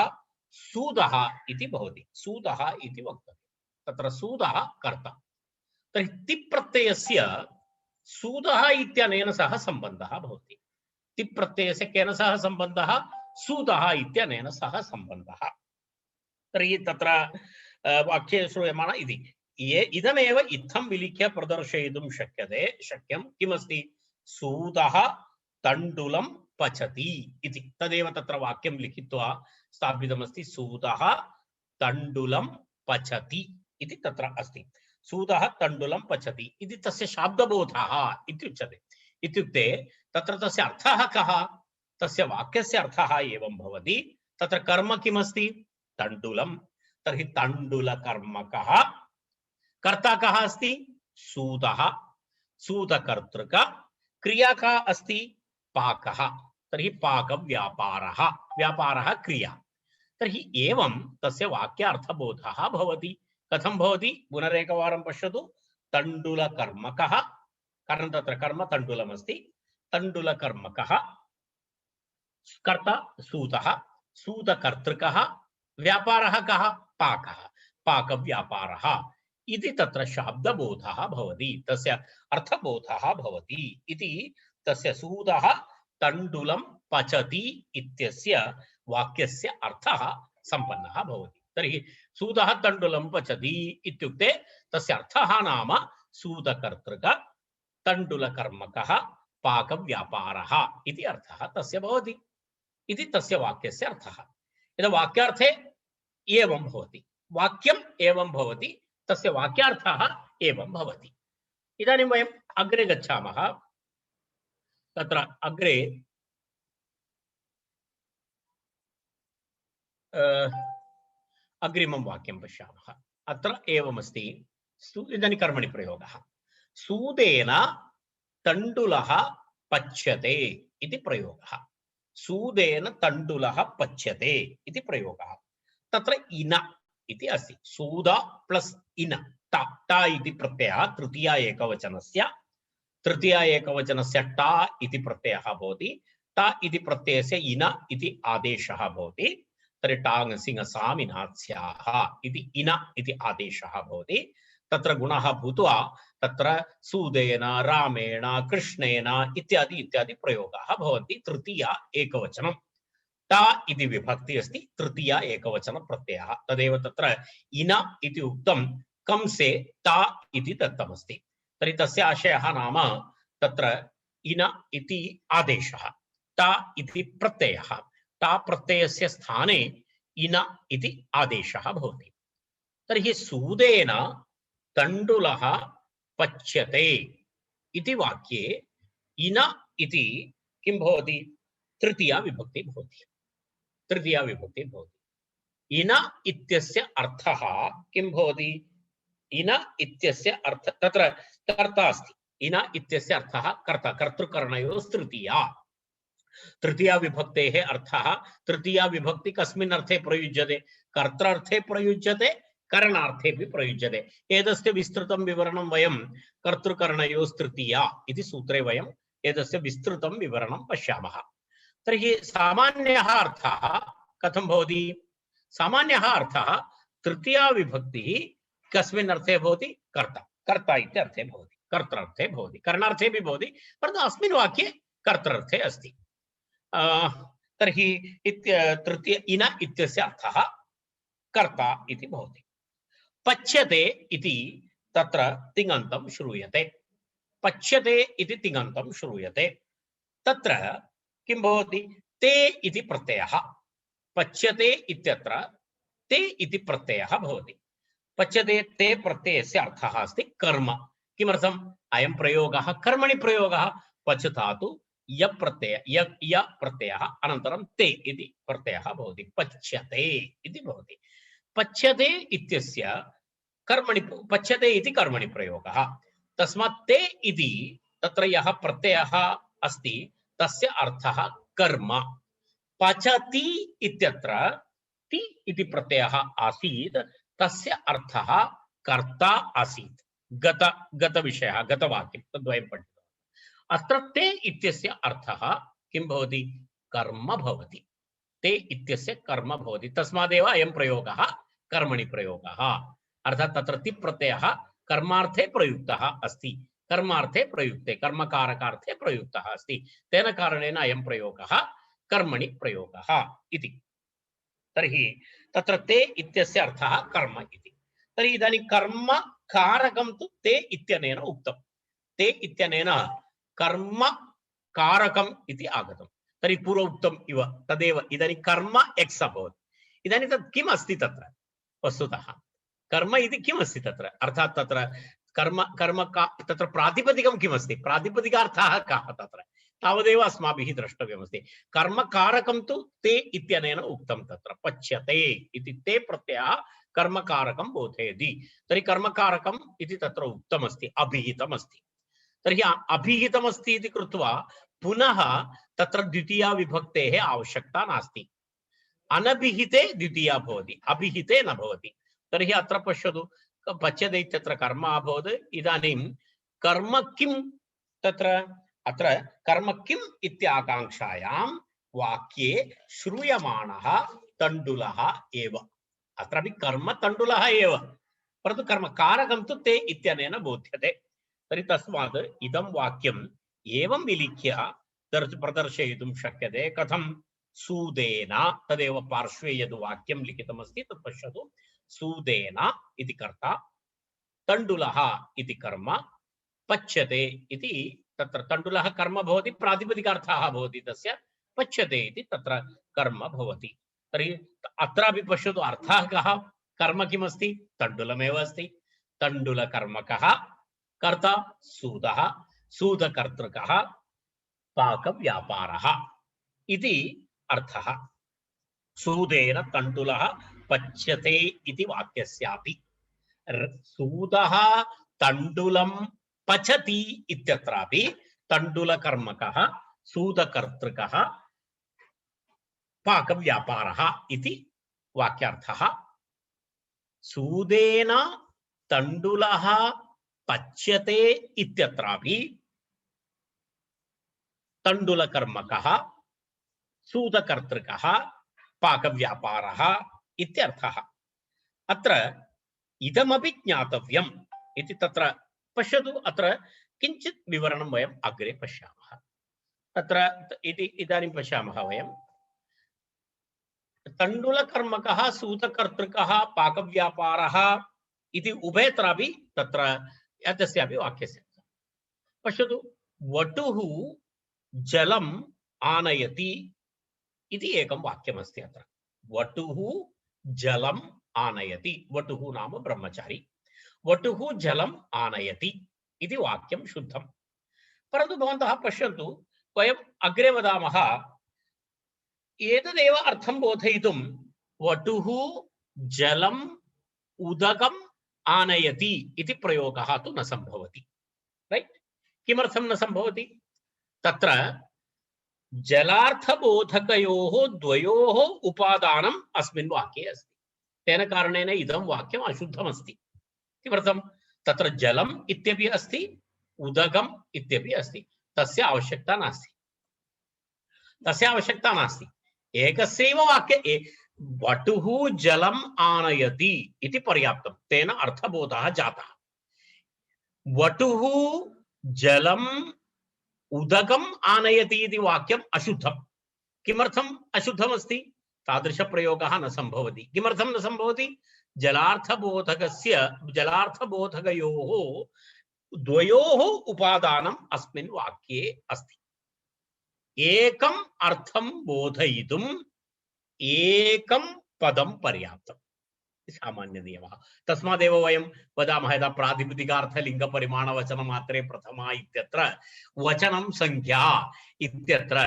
सूदः इति भवति। सूदः इति वक्तव्यं। तत्र सूदः कर्ता। तर्हि ति प्रत्ययस्य सूदः इत्यनेन सह सम्बन्धः भवति। ति प्रत्ययस्य केन सह सम्बन्धः? सूदः इत्यनेन सह सम्बन्धः। तर्हि तत्र वाक्ये श्रूयमाण इति इदमेव इत्थं विलिख्य प्रदर्शयितुं शक्यं। किमस्ति? सूदः तण्डुलं पचति इति। तदेव तत्र वाक्यं लिखित्वा स्थापितमस्ति। सूदः तण्डुलं पचति इति तत्र अस्ति। सूदः तण्डुलं पचति इति तस्य शाब्दबोधः इति उच्यते। इत्युक्ते तत्र तस्य अर्थः कः? तस्य वाक्यस्य अर्थः एवं भवति। तत्र कर्म किमस्ति? तण्डुलं। तर्हि तण्डुलकर्मकः। कर्ता कः अस्ति? सूदः। सूदकर्तृक। क्रिया का अस्ति? पाकः। तर्हि पाकव्यापारः। व्यापारः क्रिया। तर्हि एवं तस्य वाक्यार्थबोधः भवति। कथं भवति? पुनरेकवारं पश्यतु। तण्डुलकर्मकः, कारणं तत्र कर्म तण्डुलमस्ति। तण्डुलकर्मकः, कर्ता सूतः, सूतकर्तृकः, व्यापारः कः? पाकः, पाकव्यापारः इति तत्र शाब्दबोधः भवति, तस्य अर्थबोधः भवति इति। तस्य सूदः तण्डुलं पचति इत्यस्य वाक्यस्य अर्थः सम्पन्नः भवति। तर्हि सूदः तण्डुलं पचति इत्युक्ते तस्य अर्थः नाम सूदकर्तृक तण्डुलकर्मकः पाकव्यापारः इति अर्थः तस्य भवति। इति तस्य वाक्यस्य अर्थः। यदा वाक्यार्थे एवं भवति। वाक्यम् एवं भवति, तस्य वाक्यार्थः एवं भवति। इदानीं वयम् अग्रे गच्छामः। तत्र अग्रे अग्रिमं वाक्यं पश्यामः। अत्र एवमस्ति, इदानीं कर्मणि प्रयोगः। सूदेन तण्डुलः पच्यते इति प्रयोगः। सूदेन तण्डुलः पच्यते इति प्रयोगः। तत्र इन इति अस्ति। सूद प्लस इन, टा टा इति प्रत्ययः तृतीया एकवचनस्य टा इति प्रत्ययः भवति। टा इति प्रत्ययस्य इन इति आदेशः भवति। तर्हि टाङ्सिंहसामिनास्याः इति इन इति आदेशः भवति। तत्र गुणः भूत्वा तत्र सूदेन, रामेण, कृष्णेन इत्यादि इत्यादि प्रयोगाः भवन्ति। तृतीया एकवचनं टा इति विभक्ति अस्ति, तृतीया एकवचन प्रत्ययः। तदेव तत्र इन इति उक्तं, कंसे टा इति दत्तमस्ति। तर्हि तस्य आशयः नाम तत्र इन इति आदेशः, टा इति प्रत्ययः, टा प्रत्ययस्य स्थाने इन इति आदेशः भवति। तर्हि सूदेन तण्डुलः पच्यते इति वाक्ये इन इति किं भवति? तृतीया विभक्ति भवति। तृतीया विभक्ति भवति। इन इत्यस्य अर्थः किं भवति? इन इत्यस्य अर्थ तत्र कर्ता अस्ति। इन इत्यस्य अर्थः कर्ता, कर्तृकर्णयोः तृतीया। तृतीया विभक्तेः अर्थः, तृतीया विभक्ति कस्मिन् अर्थे प्रयुज्यते? कर्त्रार्थे प्रयुज्यते, करणार्थे भी प्रयुज्यते। एतस्य विस्तृतं विवरणं वयं कर्तृकर्णयोः तृतीया इति सूत्रे वयं एतस्य विस्तृतं विवरणं पश्यामः। तर्हि सामान्यः अर्थः कथं भवति? सामान्यः अर्थः तृतीया विभक्तिः कस्मिन् अर्थे भवति? कर्ता, कर्ता इति अर्थे भवति, कर्त्रार्थे भवति, करणार्थे भी भवति, परन्तु अस्मिन् वाक्ये कर्त्रार्थे अस्ति। तर्हि तृतीय इन इत्यस्य अर्थः कर्ता इति भवति। पच्यते इति तत्र तिङन्तं श्रूयते। पच्यते इति तिङन्तं श्रूयते। तत्र किं भवति? ते इति प्रत्ययः। पच्यते इत्यत्र ते इति प्रत्ययः भवति। पच्यते ते प्रत्ययस्य अर्थः अस्ति कर्म। किमर्थम्? अयं प्रयोगः कर्मणि प्रयोगः। पच धातु य प्रत्ययः अनन्तरं ते इति प्रत्ययः भवति। पच्यते इति भवति। पच्यते इत्यस्य कर्मणि, पच्यते इति कर्मणि प्रयोगः। तस्मात् ते इति तत्र यः प्रत्ययः अस्ति तस्य अर्थः कर्म। पचति इत्यत्र ति इति प्रत्ययः आसीत्, तस्य अर्थः कर्ता आसीत्। गत विषयः, गतवाक्यं तद्वयं पठितवान्। अत्र ते इत्यस्य अर्थः किं भवति? कर्म भवति। ते इत्यस्य कर्म भवति। तस्मादेव अयं प्रयोगः कर्मणि प्रयोगः। अर्थात् तत्र ति प्रत्ययः कर्मार्थे प्रयुक्तः अस्ति, कर्मार्थे प्रयुक्ते, कर्मकारकार्थे प्रयुक्तः अस्ति। तेन कारणेन अयं प्रयोगः कर्मणि प्रयोगः इति। तर्हि तत्र ते इत्यस्य अर्थः कर्म इति। तर्हि इदानीं कर्म कारकं तु ते इत्यनेन उक्तं। ते इत्यनेन कर्म कारकम् इति आगतं। तर्हि पूर्व उक्तम् इव तदेव इदानीं कर्म एक्स् अभवत्। इदानीं तत् किम् अस्ति तत्र? वस्तुतः कर्म इति किम् अस्ति तत्र? अर्थात् तत्र कर्म कर्म का तत्र प्रातिपदिकं किमस्ति? प्रातिपदिकार्थः कः तत्र? तावदेव अस्माभिः द्रष्टव्यमस्ति। कर्मकारकं तु ते इत्यनेन उक्तं। तत्र पच्यते इति ते प्रत्ययः कर्मकारकं बोधयति। तर्हि कर्मकारकम् इति तत्र उक्तमस्ति, अभिहितमस्ति। तर्हि अभिहितमस्ति इति कृत्वा पुनः तत्र द्वितीया विभक्तेः आवश्यकता नास्ति। अनभिहिते द्वितीया भवति, अभिहिते न भवति। तर्हि अत्र पश्यतु, पच्यते इत्यत्र कर्म अभवत्। इदानीं कर्म किं तत्र? अत्र कर्म किम् इत्याकाङ्क्षायां वाक्ये श्रूयमाणः तण्डुलः एव। अत्रापि कर्म तण्डुलः एव, परन्तु कर्मकारकं तु ते इत्यनेन बोध्यते। तर्हि तस्मात् इदं वाक्यम् एवं विलिख्य प्रदर्शयितुं शक्यते। कथं? सूदेन, तदेव पार्श्वे यद् वाक्यं लिखितमस्ति तत् पश्यतु। सूदेन इति कर्ता, तण्डुलः इति कर्म, पच्यते इति तत्र तण्डुलः कर्म भवति, प्रातिपदिकार्थः भवति तस्य, पच्यते इति तत्र कर्म भवति। तर्हि अत्रापि पश्यतु अर्थः कः? कर्म किमस्ति? तण्डुलमेव अस्ति। तण्डुलकर्मकः कर्ता सूदः, सूदकर्तृकः पाकव्यापारः इति अर्थः। सूदेन तण्डुलः पच्यते इति वाक्यस्यापि सूदः तण्डुलं पचति इत्यत्रापि तण्डुलकर्मकः सूदकर्तृकः पाकव्यापारः इति वाक्यार्थः। सूदेन तण्डुलः पच्यते इत्यत्रापि तण्डुलकर्मकः सूदकर्तृकः पाकव्यापारः इत्यर्थः। अत्र इदमपि ज्ञातव्यम् इति तत्र पश्यतु। अत्र किञ्चित् विवरणं वयम् अग्रे पश्यामः। तत्र इदानीं पश्यामः वयं तण्डुलकर्मकः सूतकर्तृकः पाकव्यापारः इति उभयत्रापि तत्र एतस्यापि वाक्यस्य पश्यतु। वटुः जलम् आनयति इति एकं वाक्यमस्ति अत्र। वटुः जलम् आनयति, वटुः नाम ब्रह्मचारी, वटुः जलम् आनयति इति वाक्यं शुद्धं। परन्तु भवन्तः पश्यन्तु, वयम् अग्रे वदामः एतदेव अर्थं बोधयितुं वटुः जलम् उदकम् आनयति इति प्रयोगः तु न सम्भवति। रैट्? किमर्थं न सम्भवति? तत्र जलार्थबोधकयोः द्वयोः उपादानम् अस्मिन् वाक्ये अस्ति। तेन कारणेन इदं वाक्यम् अशुद्धमस्ति। किमर्थं? तत्र जलम् इत्यपि अस्ति, उदकम् इत्यपि अस्ति। तस्य आवश्यकता नास्ति, तस्य आवश्यकता नास्ति। एकस्यैव वाक्ये वटुः जलम् आनयति इति पर्याप्तं, तेन अर्थबोधः जातः। वटुः जलम् उदकम् आनयति इति वाक्यम् अशुद्धं। किमर्थम् अशुद्धमस्ति? तादृशप्रयोगः न सम्भवति। किमर्थं न सम्भवति? जलार्थबोधकयोः द्वयोः उपादानम् अस्मिन् वाक्ये अस्ति। एकम् अर्थं बोधयितुम् एकं पदं पर्याप्तम्, सामान्य नियमः। तस्मादेव वयं वदामः यदा प्रातिपदिकार्थलिङ्गपरिमाणवचनमात्रे प्रथमा इत्यत्र वचनं संख्या इत्यत्र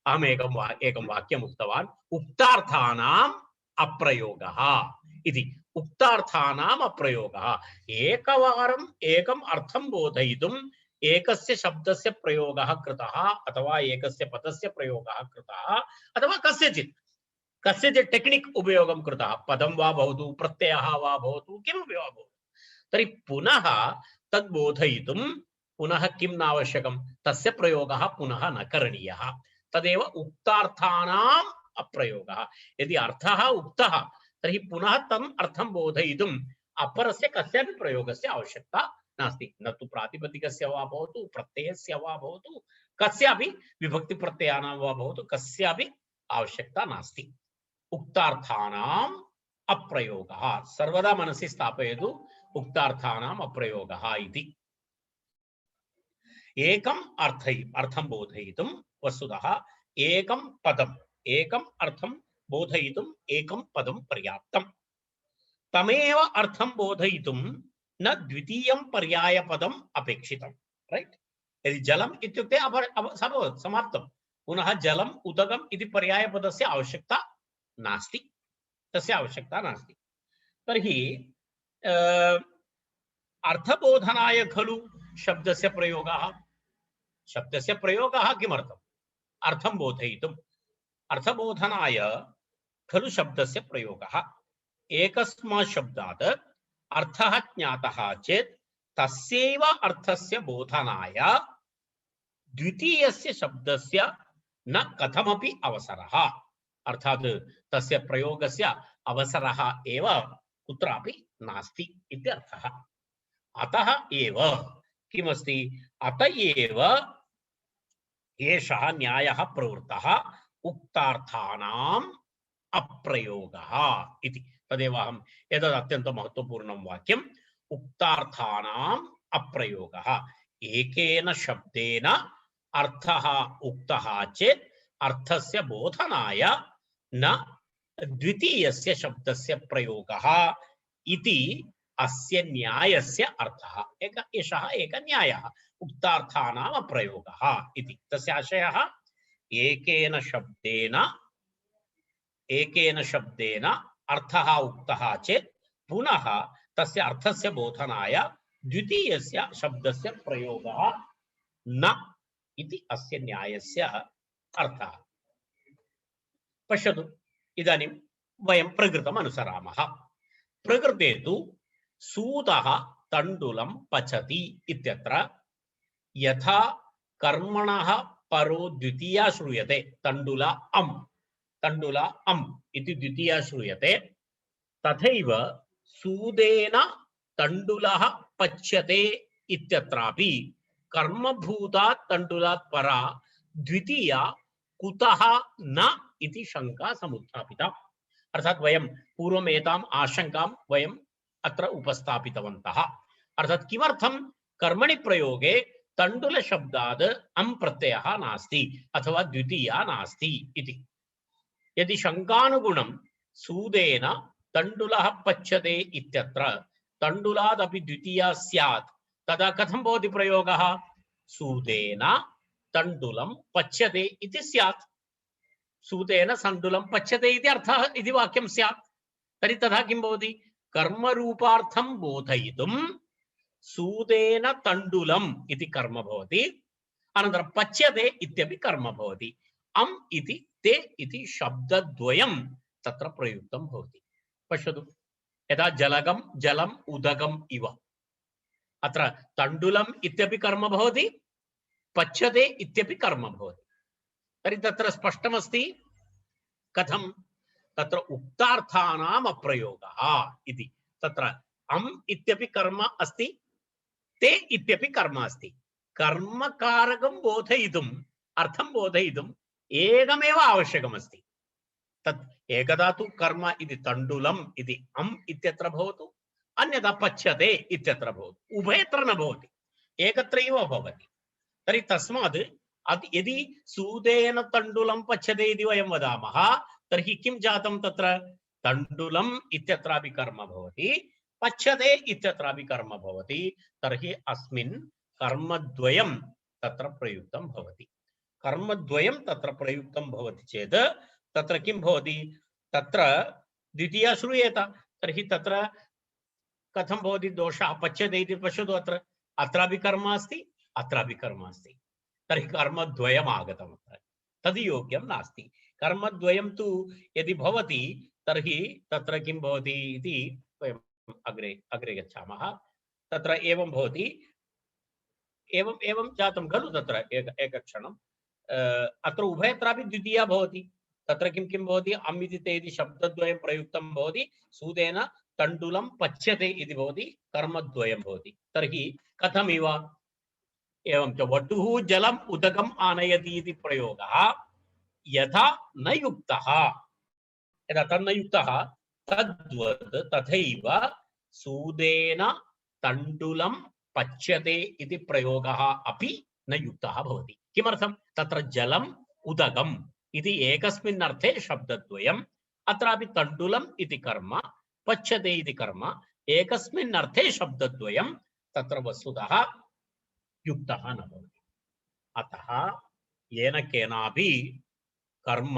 अहम् एकं वाक्यम् उक्तवान्, उक्तार्थानाम् अप्रयोगः इति। उक्तार्थानाम् अप्रयोगः, एकवारम् एकम् अर्थं बोधयितुम् एकस्य शब्दस्य प्रयोगः कृतः अथवा एकस्य पदस्य प्रयोगः कृतः अथवा कस्यचित् टेक्निक् उपयोगं कृतः, पदं वा भवतु, प्रत्ययः वा भवतु, किमपि वा भवतु, तर्हि पुनः तद् बोधयितुं पुनः किं नावश्यकं? तस्य प्रयोगः पुनः न करणीयः। तदेव उक्तार्थानाम् अप्रयोगः। यदि अर्थः उक्तः तर्हि पुनः तम् अर्थं बोधयितुम् अपरस्य कस्यापि प्रयोगस्य आवश्यकता नास्ति। न तु प्रातिपदिकस्य वा भवतु, प्रत्ययस्य वा भवतु, कस्यापि विभक्तिप्रत्ययानां वा भवतु, कस्यापि आवश्यकता नास्ति। उक्तार्थानाम् अप्रयोगः सर्वदा मनसि स्थापयतु। उक्तार्थानाम् अप्रयोगः इति एकम् अर्थं बोधयितुं वस्तुतः एकं पदम्, एकम् अर्थं बोधयितुम् एकं पदं पर्याप्तम्। तमेव अर्थं बोधयितुं न द्वितीयं पर्यायपदम् अपेक्षितं। रैट्? यदि जलम् इत्युक्ते समाप्तं, पुनः जलम् उदकम् इति पर्यायपदस्य आवश्यकता नास्ति, तस्य आवश्यकता नास्ति। तर्हि अर्थबोधनाय खलु शब्दस्य प्रयोगः। शब्दस्य प्रयोगः किमर्थम्? अर्थं बोधयितुम्, अर्थबोधनाय खलु शब्दस्य प्रयोगः। एकस्मात् शब्दात् अर्थः ज्ञातः चेत् तस्यैव अर्थस्य बोधनाय द्वितीयस्य शब्दस्य न कथमपि अवसरः, अर्थात् तस्य प्रयोगस्य अवसरः एव कुत्रापि नास्ति इत्यर्थः। अतः एव किमस्ति? अत एव एषः न्यायः प्रवृत्तः उक्तार्थानाम् अप्रयोगः इति। तदेव अहम् एतद् अत्यन्तं महत्त्वपूर्णं वाक्यम्, उक्तार्थानाम् अप्रयोगः। एकेन शब्देन अर्थः उक्तः चेत् अर्थस्य बोधनाय न द्वितीयस्य शब्दस्य प्रयोगः इति अस्य न्यायस्य अर्थः। एषः एकः न्यायः, उक्तार्थानाम् अप्रयोगः इति। तस्य आशयः एकेन शब्देन अर्थः उक्तः चेत् पुनः तस्य अर्थस्य बोधनाय द्वितीयस्य शब्दस्य प्रयोगः न इति अस्य न्यायस्य अर्थः। पश्यतु, इदानीं वयं प्रकृतम् अनुसरामः। प्रकृते तु सूतः तण्डुलं पचति इत्यत्र यथा कर्मणः परो द्वितीया श्रूयते, तण्डुल अम् इति द्वितीया श्रूयते, तथैव सूदेन तण्डुलः पच्यते इत्यत्रापि कर्मभूतात् तण्डुलात् परा द्वितीया कुतः न इति शंका समुत्थापिता। अर्थात वयं पूर्वम् एताम् आशंकां वयम् अत्र उपस्थापितवन्तः। अर्थात किमर्थं कर्मणि प्रयोगे तण्डुल शब्दात् अं प्रत्ययः नास्ति अथवा द्वितीया नास्ति इति। यदि शंकानुगुणं सूदेन तण्डुलः पच्यते इत्यत्र तण्डुलादपि द्वितीया स्यात्, तदा कथं भवति प्रयोगः? सूदेन तण्डुलं पच्यते इति स्यात्। सूतेन तण्डुलं पच्यते इति अर्थः इति वाक्यं स्यात्। तर्हि तथा किं भवति? कर्मरूपार्थं बोधयितुं सूतेन तण्डुलम् इति कर्म भवति, अनन्तरं पच्यते इत्यपि कर्म भवति। अम् इति ते इति शब्दद्वयं तत्र प्रयुक्तं भवति। पश्यतु, यदा जलम् उदकम् इव, अत्र तण्डुलम् इत्यपि कर्म भवति, पच्यते इत्यपि कर्म भवति। तर्हि तत्र स्पष्टमस्ति कथं तत्र उक्तार्थानाम् अप्रयोगः इति। तत्र अम् इत्यपि कर्म अस्ति, ते इत्यपि कर्म अस्ति। कर्मकारकं बोधयितुम्, अर्थं बोधयितुम् एकमेव आवश्यकमस्ति। तत् एकदा तु कर्म इति तण्डुलम् इति अम् इत्यत्र भवतु, अन्यथा पच्यते इत्यत्र भवतु, उभयत्र न भवति, एकत्रैव भवति। तर्हि तस्मात् यदि सूदेन तण्डुलं पच्यते इति वयं वदामः, तर्हि किं जातं? तत्र तण्डुलम् इत्यत्रापि कर्म भवति, पच्यते इत्यत्रापि कर्म भवति। तर्हि अस्मिन् कर्मद्वयं तत्र प्रयुक्तं भवति। कर्मद्वयं तत्र प्रयुक्तं भवति चेत् तत्र किं भवति? तत्र द्वितीया श्रूयेत, तर्हि तत्र कथं भवति दोषः? पच्यते इति पश्यतु, अत्रापि कर्म अस्ति, अत्रापि कर्म अस्ति, तर्हि कर्मद्वयम् आगतम् अत्र। तद् योग्यं नास्ति। कर्मद्वयं तु यदि भवति तर्हि तत्र किं भवति इति वयम् अग्रे गच्छामः। तत्र एवं भवति, एवं जातं खलु? तत्र एकक्षणम्, अत्र उभयत्रापि द्वितीया भवति। तत्र किं किं भवति? अम् इति ते इति शब्दद्वयं प्रयुक्तं भवति, सूदेन तण्डुलं पच्यते इति भवति, कर्मद्वयं भवति। तर्हि कथमिव? एवं च वटुः जलम् उदकम् आनयति इति प्रयोगः यथा न युक्तः, यदा तन्न युक्तः तद्वत् तथैव सूदेन तण्डुलं पच्यते इति प्रयोगः अपि न युक्तः भवति। किमर्थं? तत्र जलम् उदकम् इति एकस्मिन् अर्थे शब्दद्वयम्, अत्रापि तण्डुलम् इति कर्म, पच्यते इति कर्म, एकस्मिन् अर्थे शब्दद्वयं तत्र वस्तुतः युक्तः न भवति। अतः येन केनापि कर्म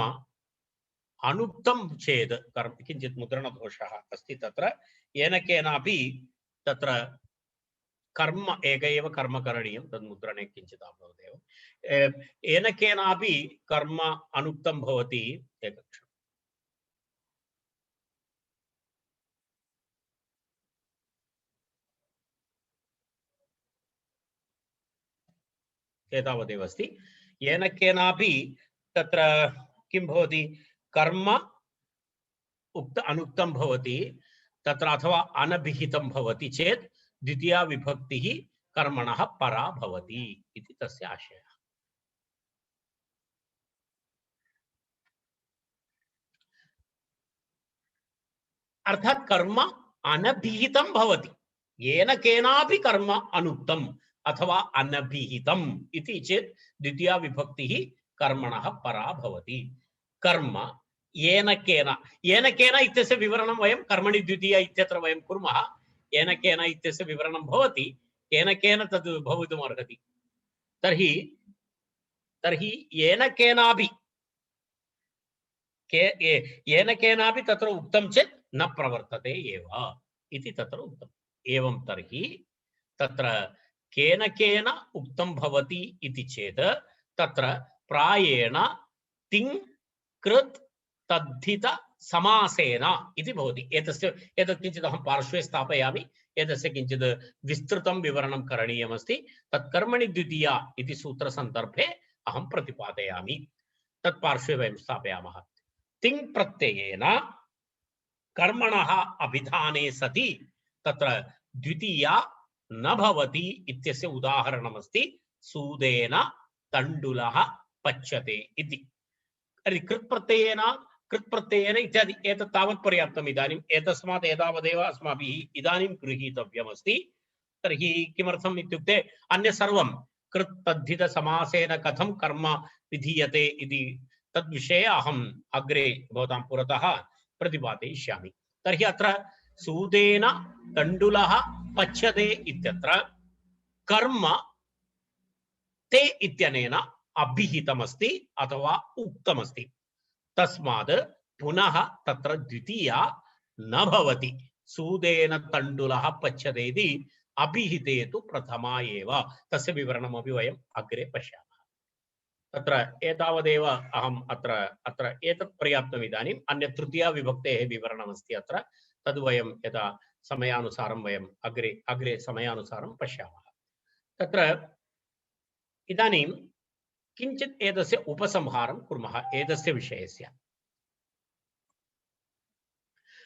अनुक्तं चेत्, किञ्चित् मुद्रणदोषः अस्ति तत्र, येन केनापि तत्र कर्म एक एव कर्म करणीयं, तद् मुद्रणे किञ्चित् अभवदेव, येन केनापि कर्म अनुक्तं भवति। एकक्षणम्, एतावदेव अस्ति। येन केनापि तत्र किं भवति? कर्म उक्त अनुक्तं भवति तत्र, अथवा अनभिहितं भवति चेत् द्वितीया विभक्तिः कर्मणः परा भवति इति तस्य आशयः। अर्थात् कर्म अनभिहितं भवति, येन केनापि कर्म अनुक्तम् अथवा अनभिहितम् इति चेत् द्वितीया विभक्तिः कर्मणः परा भवति। कर्म येन केन येन केन इत्यस्य विवरणं वयं कर्मणि द्वितीया इत्यत्र वयं कुर्मः। येन केन इत्यस्य विवरणं भवति, केन केन तद् भवितुमर्हति। तर्हि तर्हि येन केनापि येन केनापि तत्र उक्तं चेत् न प्रवर्तते एव इति तत्र उक्तम्। एवं तर्हि तत्र केन केन उक्तं भवति इति चेत् तत्र प्रायेण तिङ् कृत् तद्धित समासेन इति भवति। एतत् किञ्चित् अहं पार्श्वे स्थापयामि। एतस्य किञ्चित् विस्तृतं विवरणं करणीयमस्ति। तत् कर्मणि द्वितीया इति सूत्रसन्दर्भे अहं प्रतिपादयामि। तत् पार्श्वे वयं स्थापयामः। तिङ् प्रत्ययेन कर्मणः अभिधाने सति तत्र द्वितीया न भवति इत्यस्य उदाहरणमस्ति सूदेन तण्डुलः पच्यते इति। कृत्प्रत्ययेन इत्यादि एतत् तावत् पर्याप्तम्। इदानीम् एतस्मात् एतावदेव अस्माभिः इदानीं गृहीतव्यमस्ति। तर्हि किमर्थम् इत्युक्ते अन्य सर्वं कृत् तद्धित समासेन कथं कर्म विधीयते इति तद्विषये अहम् अग्रे भवतां पुरतः प्रतिपादयिष्यामि। तर्हि अत्र सूदेन तण्डुलः पच्यते इत्यत्र कर्म ते इत्यनेन अभिहितमस्ति अथवा उक्तमस्ति। तस्मात् पुनः तत्र द्वितीया न भवति। सूदेन तण्डुलः पच्यते इति अभिहिते तु प्रथमा एव। तस्य विवरणमपि वयम् अग्रे पश्यामः। तत्र एतावदेव अहम् अत्र एतत् पर्याप्तम्। इदानीम् अन्य तृतीया विभक्तेः विवरणमस्ति अत्र। तद् वयं यदा समयानुसारं वयम् अग्रे समयानुसारं पश्यामः। तत्र इदानीं किञ्चित् एतस्य उपसंहारं कुर्मः एतस्य विषयस्य।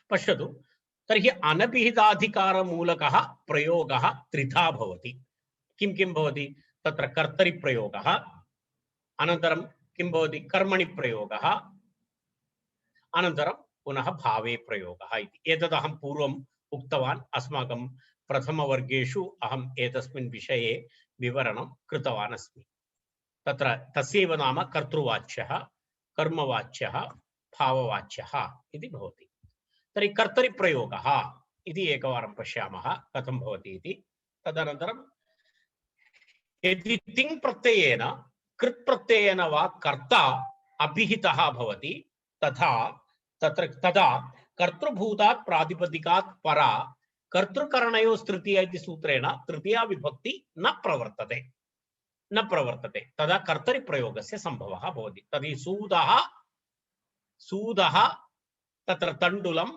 पश्यतु, तर्हि अनभिहिताधिकारमूलकः प्रयोगः त्रिधा भवति। किं किं भवति? तत्र कर्तरि प्रयोगः, अनन्तरं किं भवति? कर्मणि प्रयोगः, अनन्तरं पुनः भावे प्रयोगः इति। एतद् अहं पूर्वम् उक्तवान्। अस्माकं प्रथमवर्गेषु अहम् एतस्मिन् विषये विवरणं कृतवान् अस्मि। तत्र तस्यैव नाम कर्तृवाच्यः, कर्मवाच्यः, भाववाच्यः इति भवति। तर्हि कर्तरिप्रयोगः इति एकवारं पश्यामः कथं भवति इति। तदनन्तरं यदि तिङ् प्रत्ययेन कृत् प्रत्ययेन वा कर्ता अभिहितः भवति तदा कर्तृभूतात् प्रातिपदिकात् परा कर्तृकरणयोस्तृतीया इति सूत्रेण तृतीया विभक्ति न प्रवर्तते। तदा कर्तरिप्रयोगस्य सम्भवः भवति। तर्हि सूदः तत्र तण्डुलं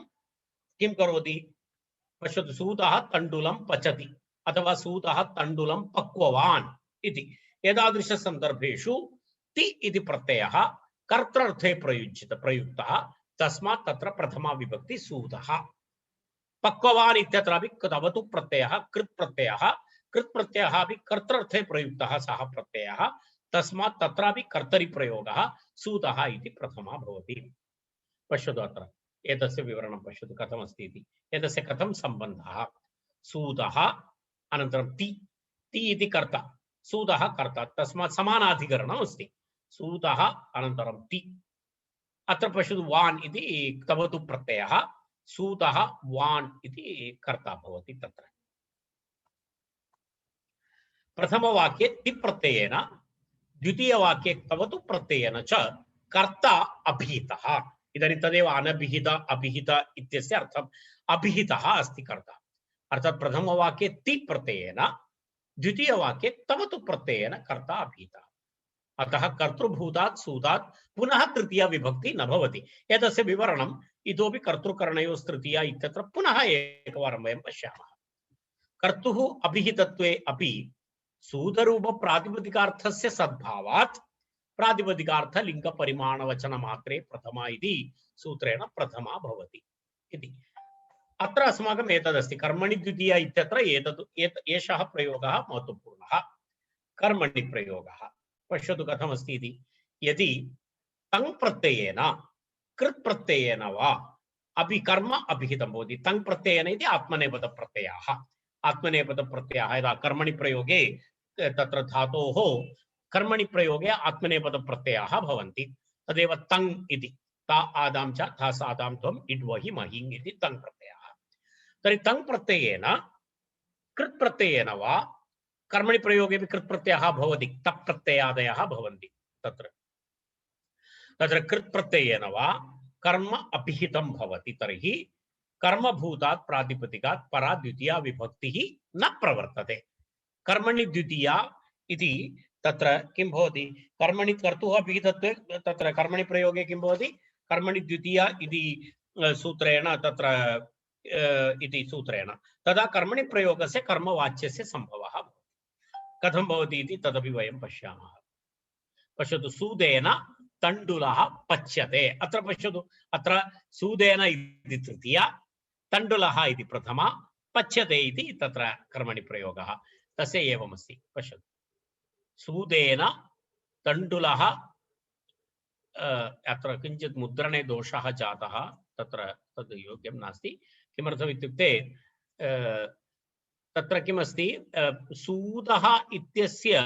किं करोति? पश्यतु, सूदः तण्डुलं पचति अथवा सूदः तण्डुलं पक्ववान् इति। एतादृशसन्दर्भेषु ति इति प्रत्ययः कर्तृर्थे प्रयुक्तः। तस्मात् तत्र प्रथमा विभक्ति सूदः। पक्ववान् इत्यत्रापि तवतु प्रत्ययः कृत् प्रत्ययः अपि कर्तृर्थे प्रयुक्तः सः प्रत्ययः। तस्मात् तत्रापि कर्तरि प्रयोगः सूदः इति प्रथमा भवति। पश्यतु, अत्र एतस्य विवरणं पश्यतु कथमस्ति इति। एतस्य कथं सम्बन्धः? सूदः अनन्तरं ति इति कर्ता, सूदः कर्ता, तस्मात् समानाधिकरणम् अस्ति। सूदः अनन्तरं ति। अत्र पश्यतु, वान् इति तवतु प्रत्ययः, सूदः वान् इति कर्ता भवति। तत्र प्रथमवाक्ये ति प्रत्ययेन, द्वितीयवाक्ये तवतु प्रत्ययेन च कर्ता अभिहितः। इदानीं तदेव अनभिहित अभिहित इत्यस्य अर्थम्। अभिहितः अस्ति कर्ता, अर्थात् प्रथमवाक्ये ति प्रत्ययेन, द्वितीयवाक्ये तवतु प्रत्ययेन कर्ता अभिहितः। अतः कर्तृभूतात् सूदात् पुनः तृतीया विभक्ति न भवति। एतस्य विवरणम् इतोपि कर्तृकरणयोस्तृतीया इत्यत्र पुनः एकवारं वयं पश्यामः। कर्तुः अभिहितत्वे अपि सूदरूप प्रातिपदिकार्थस्य सद्भावात् प्रातिपदिकार्थ लिंग परिमाणवचन मात्रे प्रथमा इति सूत्रेण प्रथमा भवति इति। अत्र अस्माकम् एतदस्ति कर्मणि द्वितीया इत्यत्र एषः प्रयोगः महत्वपूर्णः। कर्मणि प्रयोगः पश्यतु कथमस्ति इति। यदि तङ् प्रत्ययेन कृत् प्रत्ययेन वा अपि कर्म अभिहितं भवति। तङ् प्रत्ययेन इति आत्मनेपदप्रत्ययाः। आत्मनेपदप्रत्ययाः यदा कर्मणि प्रयोगे तत्र धातोः कर्मणि प्रयोगे आत्मनेपदप्रत्ययाः भवन्ति। तदेव तङ् इति। ता आदां च था सादां त्वम् इड्वहि महिङ् इति तङ् प्रत्ययः। तर्हि तङ् प्रत्ययेन कृत् प्रत्ययेन वा कर्मणि प्रयोगेपि कृत् प्रत्ययः भवति, तप् प्रत्ययादयः भवन्ति। तत्र तत्र कृत् प्रत्ययेन वा कर्म अभिहितं भवति, तर्हि कर्मभूतात् प्रातिपदिकात् परा द्वितीया विभक्तिः न प्रवर्तते। कर्मणि द्वितीया इति तत्र किं भवति, कर्मणि कर्तुः अभिहितत्वे तत्र कर्मणि प्रयोगे किं भवति, कर्मणि द्वितीया इति सूत्रेण तत्र इति सूत्रेण तदा कर्मणि प्रयोगस्य कर्मवाच्यस्य संभवः भवति। कथं भवति इति तदपि वयं पश्यामः। पश्यतु, सूदेन तण्डुलः पच्यते। अत्र पश्यतु, अत्र सूदेन इति तृतीया, तण्डुलः इति प्रथमा, पच्यते इति तत्र कर्मणि प्रयोगः। तस्य एवमस्ति। पश्यतु, सूदेन तण्डुलः, अत्र किञ्चित् मुद्रणे दोषः जातः, तत्र तद् योग्यं नास्ति। किमर्थम् इत्युक्ते तत्र किमस्ति, सूदः इत्यस्य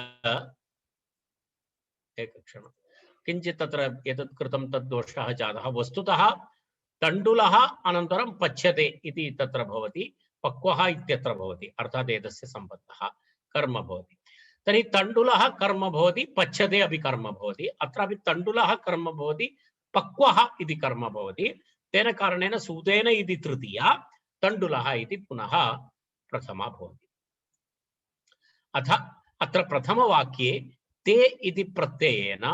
एकक्षणं किञ्चित् तत्र एतत् कृतं तद् दोषः जातः। वस्तुतः तण्डुलः अनन्तरं पच्यते इति तत्र भवति, पक्वः इत्यत्र भवति, अर्थात् एतस्य सम्बन्धः कर्म भवति। तर्हि तण्डुलः कर्म भवति, पच्यते अपि कर्म भवति, अत्रापि तण्डुलः कर्म भवति, पक्वः इति कर्म भवति। तेन कारणेन सूदेन इति तृतीया, तण्डुलः इति पुनः प्रथमा भवति। अथ अत्र प्रथमवाक्ये ते इति प्रत्ययेन,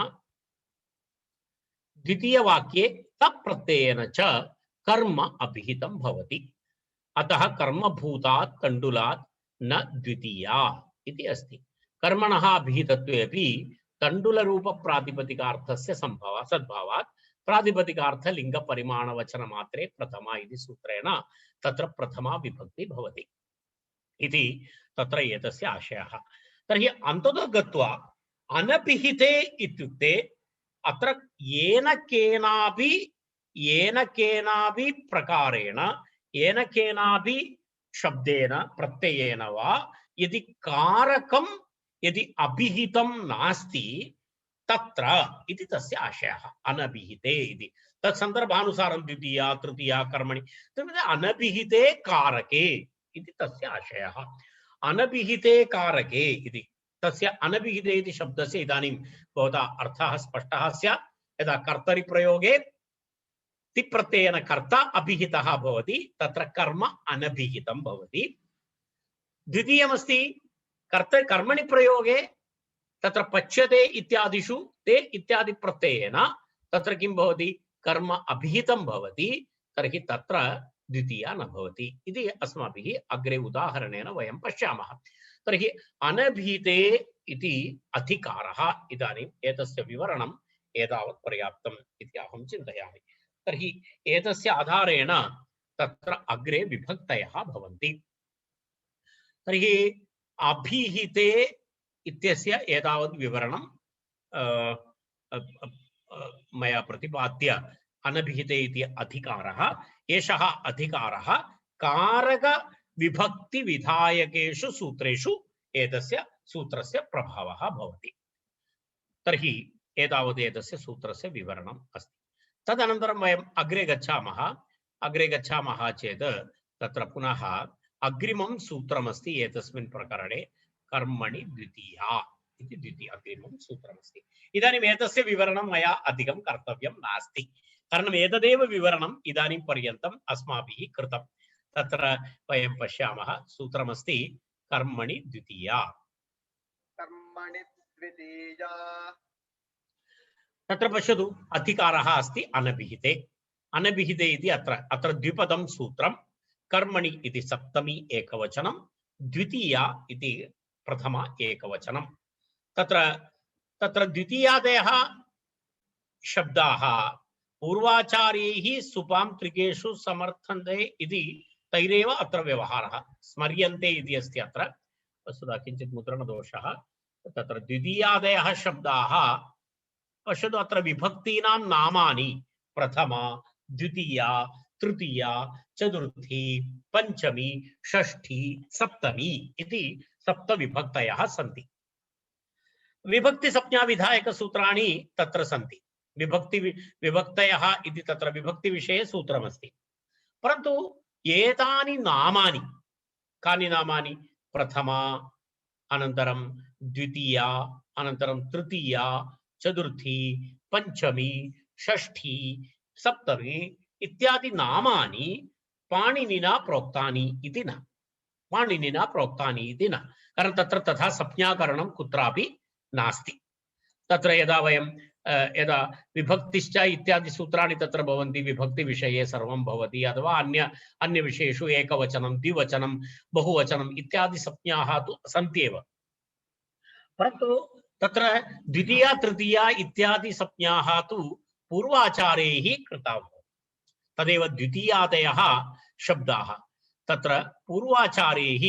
द्वितीयवाक्ये तत् प्रत्ययेन च कर्म अभिहितं भवति। अतः कर्मभूतात् तण्डुलात् न द्वितीया इति अस्ति। कर्मणः अभिहितत्वेपि तण्डुलरूपप्रातिपदिकार्थस्य संभवः सद्भावात् प्रातिपदिकार्थलिङ्गपरिमाणवचनमात्रे प्रथमा इति सूत्रेण तत्र प्रथमा विभक्ति भवति इति तत्र एतस्य आशयः। तर्हि अन्ततो गत्वा अनभिहिते इत्युक्ते अत्र येन केनापि प्रकारेण, येन केनापि शब्देन प्रत्ययेन वा यदि कारकं यदि अभिहितं नास्ति तत्र इति तस्य आशयः। अनभिहिते इति तत्सन्दर्भानुसारं द्वितीया तृतीया कर्मणि अनभिहिते कारके इति तस्य आशयः। अनभिहिते कारके इति तस्य अनभिहिते इति शब्दस्य इदानीं भवता अर्थः स्पष्टः स्यात्। यदा कर्तरि प्रयोगे तिप्रत्ययेन कर्ता अभिहितः भवति, तत्र कर्म अनभिहितं भवति। द्वितीयमस्ति कर्मणि प्रयोगे तत्र पच्यते इत्यादिषु ते इत्यादि प्रत्ययेन तत्र किं भवति, कर्म अभिहितं भवति, तर्हि तत्र द्वितीया न भवति इति अस्माभिः अग्रे उदाहरणेन वयं पश्यामः। तर्हि अनभिहिते इति अधिकारः, इदानीम् एतस्य विवरणम् एतावत् पर्याप्तम् इति अहं चिन्तयामि। तर्हि एतस्य आधारेण तत्र अग्रे विभक्तयः भवन्ति। तर्हि अभिहिते इत्यस्य एतावत् विवरणं मया प्रतिपाद्य अनभिहिते इति अधिकारः, एषः अधिकारः कारक विभक्ति विधायकेषु सूत्रेषु एतस्य सूत्रस्य प्रभावः भवति। तर्हि एतावत् एतस्य सूत्रस्य विवरणम् अस्ति। तदनन्तरं वयम् अग्रे गच्छामः चेत् तत्र पुनः अग्रिमं सूत्रमस्ति एतस्मिन् प्रकरणे, कर्मणि द्वितीया इति अग्रिमं सूत्रमस्ति। इदानीम् एतस्य विवरणं मया अधिकं कर्तव्यं नास्ति, कारणम् एतदेव विवरणम् इदानीं पर्यन्तम् अस्माभिः कृतं। तत्र वयं पश्यामः, सूत्रमस्ति कर्मणि द्वितीया।
कर्मणि द्वितीया
तत्र पश्यतु, अधिकारः अस्ति अनभिहिते। अनभिहिते इति अत्र द्विपदं सूत्रं। कर्मणि इति सप्तमी एकवचनं, द्वितीया इति प्रथमा एकवचनं। तत्र द्वितीयादयः शब्दाः पूर्वाचार्यैः सुपां त्रिकेषु समर्थन्ते इति तैरेव अत्र व्यवहारः। स्मर्यन्ते इति अस्ति अत्र, वस्तुतः किञ्चित् मुद्रणदोषः। तत्र द्वितीयादयः शब्दाः पश्यतु, अत्र विभक्तीनां नामानि प्रथमा, द्वितीया, तृतीया, चतुर्थी, पंचमी, षष्ठी, सप्तमी इति सप्तविभक्तयः सन्ति। विभक्ति संज्ञा विधायक सूत्राणि तत्र सन्ति। विभक्तयः इति तत्र विभक्तिविषये सूत्रमस्ति। परन्तु एतानि नामानि कानि नामानि? प्रथमा, अनन्तरं द्वितीया, अनन्तरं तृतीया, चतुर्थी, पंचमी, षष्ठी, सप्तमी इत्यादि नामानि पाणिनिना प्रोक्तानि इति न। पाणिनिना प्रोक्तानि इति न। कारण तत्र तथा संज्ञाकरणं कुत्रापि नास्ति। तत्र यदा वयं यदा विभक्तिश्च इत्यादि सूत्राणि तत्र भवन्ति, विभक्तिविषये सर्वं भवति, अथवा अन्य विषयेषु एकवचनं, द्विवचनं, बहुवचनम् इत्यादि संज्ञाः तु सन्ति एव। परन्तु तत्र द्वितीया, तृतीया इत्यादि संज्ञाः तु पूर्वाचार्यैः कृताः। तदेव द्वितीयादयः शब्दाः तत्र पूर्वाचार्यैः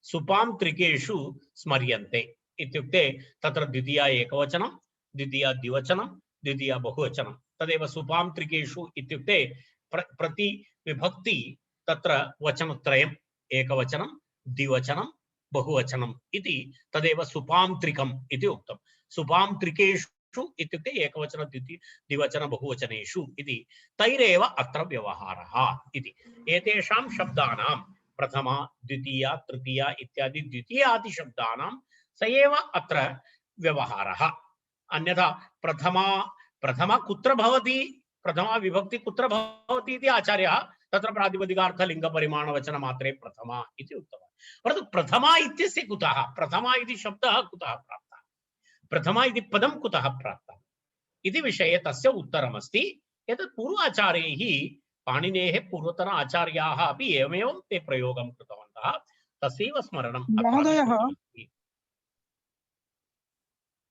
सुपांत्रिकेषु स्मर्यन्ते। इत्युक्ते तत्र द्वितीया एकवचनं, द्वितीया द्विवचनं, द्वितीया बहुवचनं। तदेव सुपांत्रिकेषु इत्युक्ते प्रति विभक्ति तत्र वचनत्रयम्, एकवचनं, द्विवचनं, बहुवचनम् इति तदेव सुपांत्रिकम् इति उक्तम्। सुपांत्रिकेषु इत्युक्ते एकवचन, द्विवचन, बहुवचनेषु इति तैरेव अत्र व्यवहारः इति। एतेषां शब्दानां प्रथमा, द्वितीया, तृतीया इत्यादि द्वितीयादि शब्दानां स एव अत्र व्यवहारः। अन्यथा प्रथमा कुत्र भवति, प्रथमा विभक्ति कुत्र भवति इति आचार्यः तत्र प्रातिपदिकार्थलिङ्गपरिमाणवचनमात्रे प्रथमा इति उक्तवान्। परन्तु प्रथमा इत्यस्य कुतः, प्रथमा इति शब्दः कुतः प्राप्तः, प्रथमा इति पदं कुतः प्राप्तः इति विषये तस्य उत्तरमस्ति। एतत् पूर्वाचार्यैः, पाणिनेः पूर्वतन आचार्याः अपि एवमेव ते प्रयोगं कृतवन्तः। तस्यैव स्मरणं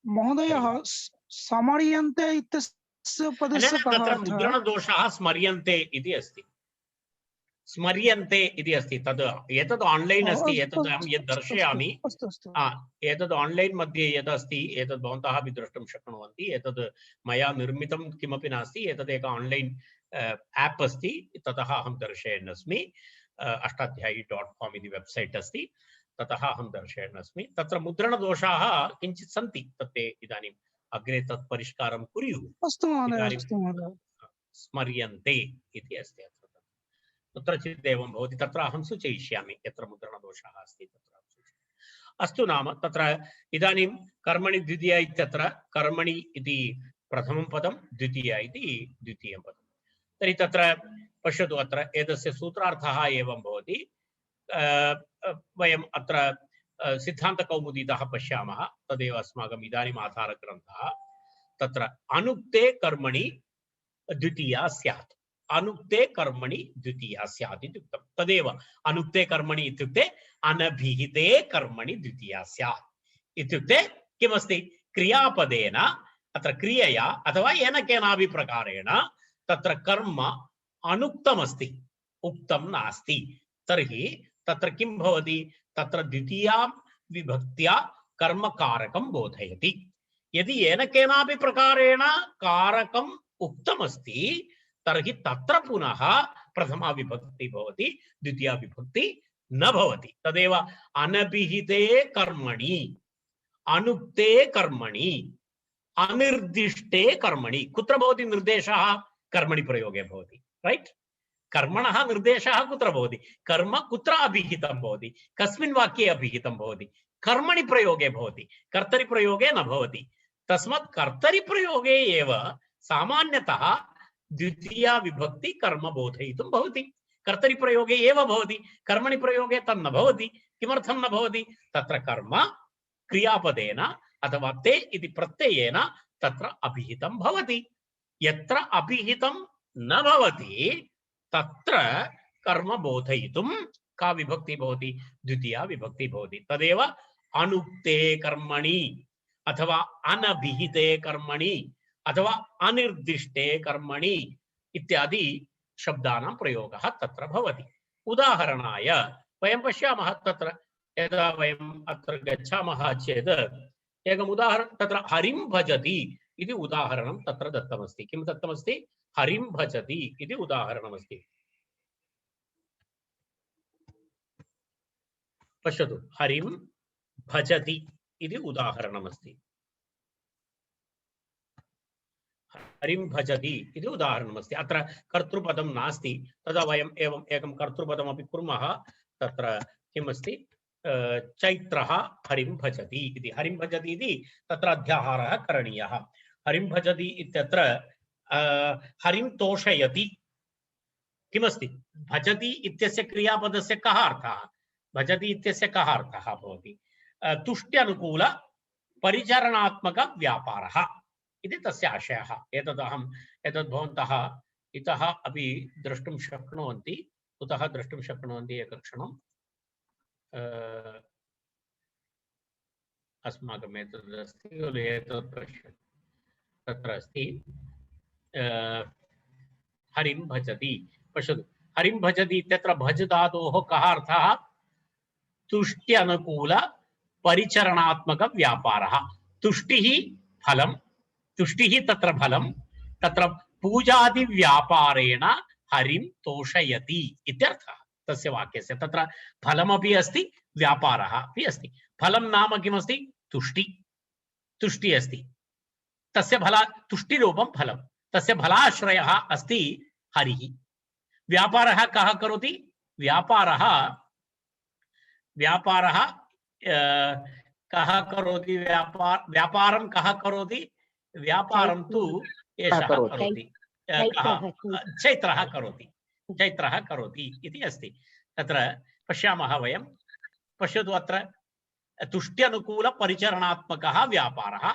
महोदयः स्मर्यन्ते इत्यस्य पदस्य कः
तत्र
अर्थः?
मुद्रणदोषः स्मर्यन्ते इति अस्ति, स्मर्यन्ते इति अस्ति। तद् एतद् आन्लैन् अस्ति, एतद् अहं यद् दर्शयामि, एतद् आन्लैन् मध्ये यद् अस्ति एतद् भवन्तः अपि द्रष्टुं शक्नुवन्ति। एतद् मया निर्मितं किमपि नास्ति, एतद् एक आन्लैन् ऐप् अस्ति, ततः अहं दर्शयन् अस्मि। अष्टाध्यायी.com इति वेब्सैट् अस्ति, ततः अहं दर्शयन् अस्मि। तत्र मुद्रणदोषाः किञ्चित् सन्ति, तत् इदानीम् अग्रे तत् परिष्कारं कुर्युः।
अस्तु महोदय,
स्मर्यन्ते इति अस्ति अत्र, कुत्रचित् एवं भवति, तत्र अहं सूचयिष्यामि यत्र मुद्रणदोषः अस्ति तत्र सूचयामि। अस्तु, नाम तत्र इदानीं कर्मणि द्वितीया इत्यत्र कर्मणि इति प्रथमं पदं, द्वितीया इति द्वितीयं पदं। तर्हि तत्र पश्यतु, अत्र एतस्य सूत्रार्थः एवं भवति। वयम् अत्र सिद्धान्तकौमुदीतः पश्यामः, तदेव अस्माकम् इदानीम् आधारग्रन्थः। तत्र अनुक्ते कर्मणि द्वितीया स्यात्, अनुक्ते कर्मणि द्वितीया स्यात् इति उक्तं। तदेव अनुक्ते कर्मणि इत्युक्ते अनभिहिते कर्मणि द्वितीया स्यात् इत्युक्ते किमस्ति, क्रियापदेन अत्र क्रियया अथवा येन केनापि प्रकारेण तत्र कर्म अनुक्तमस्ति, उक्तं नास्ति। तर्हि तत्र किं भवति, तत्र द्वितीया विभक्त्या कर्मकारकं बोधयति। यदि येन केनापि प्रकारेण कारकम् उक्तमस्ति तर्हि तत्र पुनः प्रथमा विभक्ति भवति, द्वितीया विभक्ति न भवति। तदेव अनभिहिते कर्मणि, अनुक्ते कर्मणि, अनिर्दिष्टे कर्मणि। कुत्र भवति निर्देशः? कर्मणि प्रयोगे भवति, राइट? कर्मणः निर्देशः कुत्र भवति? कर्म कुत्र अभिहितं भवति, कस्मिन् वाक्ये अभिहितं भवति? कर्मणि प्रयोगे भवति, कर्तरि प्रयोगे न भवति। तस्मात् कर्तरि प्रयोगे एव सामान्यतः द्वितीया विभक्ति कर्म बोधयितुं भवति, कर्तरि प्रयोगे एव भवति, कर्मणि प्रयोगे तन्न भवति। किमर्थं न भवति? तत्र कर्म क्रियापदेन अथवा ते इति प्रत्ययेन तत्र अभिहितं भवति। यत्र अभिहितं न भवति तत्र कर्म बोधयितुं का विभक्ति भवति? द्वितीया विभक्ति भवति। तदेव अनुक्ते कर्मणि अथवा अनभिहिते कर्मणि अथवा अनिर्दिष्टे कर्मणि इत्यादि शब्दानां प्रयोगः तत्र भवति। उदाहरणाय वयं पश्यामः, तत्र यदा वयम् अत्र गच्छामः चेत् एकम् उदाहरणं, तत्र हरिं भजति इति उदाहरणं तत्र दत्तमस्ति। किं दत्तमस्ति? हरिं भजति इति उदाहरणमस्ति। पश्यतु, हरिं भजति इति उदाहरणमस्ति। हरिं भजति इति उदाहरणमस्ति। अत्र कर्तृपदं नास्ति, तदा वयम् एवम् एकं कर्तृपदमपि कुर्मः। तत्र किमस्ति, चैत्रः हरिं भजति इति। हरिं भजति इति तत्र अध्याहारः करणीयः। हरिं भजति इत्यत्र हरिं तोषयति किमस्ति, भजति इत्यस्य क्रियापदस्य कः अर्थः, भजति इत्यस्य कः अर्थः भवति, तुष्ट्यनुकूल परिचरणात्मक व्यापारः इति तस्य आशयः। एतद् भवन्तः इतः अपि द्रष्टुं शक्नुवन्ति। कुतः द्रष्टुं शक्नुवन्ति, एकक्षणम्। अस्माकम् एतदस्ति, एतत् पश्यतु, तत्र अस्ति हरिं भजति। पश्यतु, हरिं भजति इत्यत्र भज धातोः कः अर्थः, तुष्ट्यनुकूल परिचरणात्मक व्यापारः। तुष्टिः फलं, तुष्टिः तत्र फलं, तत्र पूजादि व्यापारेण हरिं तोषयति इत्यर्थः तस्य वाक्यस्य। तत्र फलमपि अस्ति, व्यापारः अपि अस्ति। फलं नाम किमस्ति, तुष्टि, तुष्टि अस्ति, तस्य फला तुष्टिरूपं फलं, तस्य फलाश्रयः अस्ति हरिः। व्यापारः कः करोति, व्यापारः कः करोति, व्यापारं कः करोति, व्यापारं तु एषः करोति, चैत्रः करोति, चैत्रः करोति इति अस्ति। तत्र पश्यामः वयं, पश्यतु, अत्र तुष्ट्यनुकूल परिचरणात्मकः व्यापारः,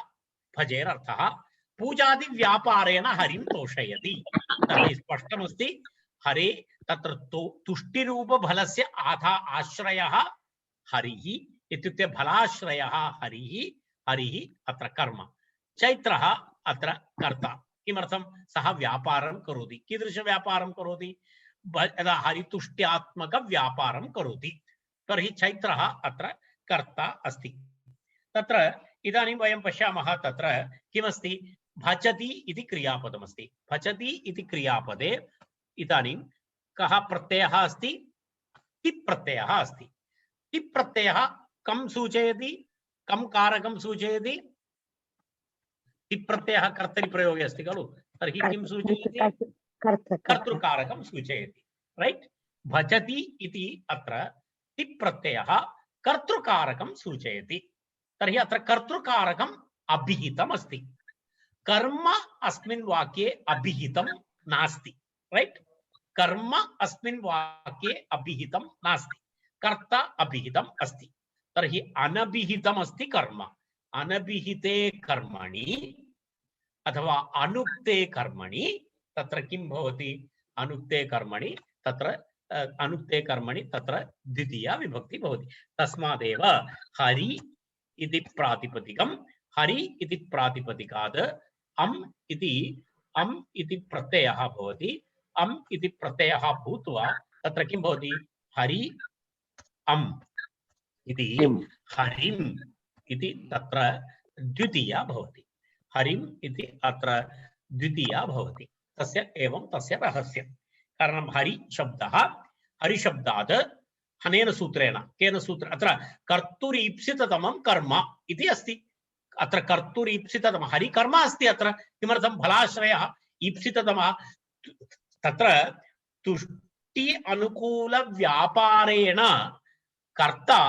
भजेरर्थः पूजादि व्यापारेण हरिं तोषयति। तर्हि स्पष्टमस्ति, हरे तत्र तुष्टिरूप फलस्य आश्रयः हरिः इत्युक्ते फलाश्रयः हरिः। हरिः अत्र कर्म, चैत्रः अत्र कर्ता। किमर्थं, सः व्यापारं करोति। कीदृशव्यापारं करोति, यदा हरितुष्ट्यात्मक व्यापारं करोति, तर्हि चैत्रः अत्र कर्ता अस्ति। तत्र इदानीं वयं पश्यामः, तत्र किमस्ति, भजति इति क्रियापदमस्ति। भजति इति क्रियापदे इदानीं कः प्रत्ययः अस्ति, टिप् प्रत्ययः अस्ति। टिप् प्रत्ययः कं सूचयति, कं कारकं सूचयति, टिप् प्रत्ययः कर्तरिप्रयोगे अस्ति खलु, तर्हि किं सूचयति, कर्तृकारकं सूचयति, राइट। भजति इति अत्र टिप् प्रत्ययः कर्तृकारकं सूचयति। तर्हि अत्र कर्तृकारकम् अभिहितम् अस्ति। कर्म अस्मिन् वाक्ये अभिहितं नास्ति, राइट। कर्म अस्मिन् वाक्ये अभिहितं नास्ति, कर्ता अभिहितम् अस्ति। तर्हि अनभिहितम् अस्ति कर्म। अनभिहिते कर्मणि अथवा अनुक्ते कर्मणि तत्र किं भवति, अनुक्ते कर्मणि तत्र द्वितीया विभक्ति भवति। तस्मादेव हरि इति प्रातिपदिकं, हरि इति प्रातिपदिकात् अम् इति प्रत्ययः भवति। अम् इति प्रत्ययः भूत्वा तत्र किं भवति, हरि अम् इति हरिम् इति तत्र द्वितीया भवति। हरिम् इति अत्र द्वितीया भवति। तस्य एवं तस्य रहस्यं। कारणं हरिशब्दः, हरिशब्दात् अनेन सूत्रेण, केन सूत्र, अत्र कर्तुरीप्सिततमं कर्म इति अस्ति। अत्र कर्तुरीप्सिततमः हरिकर्म अस्ति। अत्र किमर्थं, फलाश्रयः ईप्सिततमः। तत्र तुष्टि अनुकूल व्यापारेण कर्ता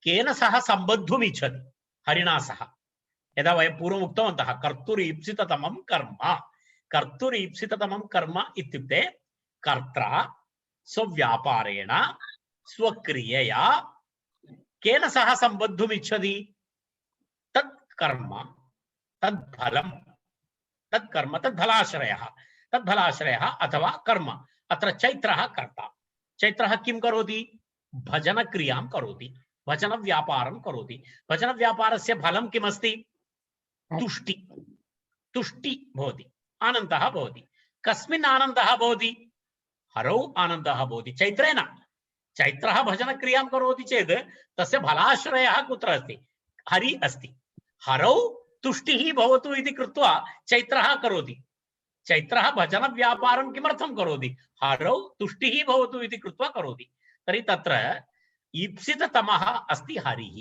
केन सह सम्बद्धुम् इच्छति, हरिणा सह। यदा वयं पूर्वम् उक्तवन्तः कर्तुरीप्सिततमं कर्म, कर्तुरीप्सिततमं कर्म इत्युक्ते कर्ता स्वव्यापारेण स्वक्रियया केन सह सम्बद्धुम् इच्छति, तत् कर्म, तत् फलं, तत् कर्म, तत् फलाश्रयः अथवा कर्म। अत्र चैत्रः कर्ता। चैत्रः किं करोति, भजन क्रियां करोति, भजन व्यापारं करोति। भजन व्यापारस्य फलं किमस्ति, तुष्टि, तुष्टि भवति, आनन्दः भवति। कस्मिन् आनन्दः भवति, हरौ आनन्दः भवति, चैत्रेण। चैत्रः भजन क्रियां करोति चेत् तस्य फलाश्रयः कुत्र अस्ति, हरि अस्ति। हरौ तुष्टिः भवतु इति कृत्वा चैत्रः करोति। चैत्रः भजन व्यापारं किमर्थं करोति, हरौ तुष्टिः भवतु इति कृत्वा करोति। तर्हि तत्र ईप्सिततमः अस्ति हरिः।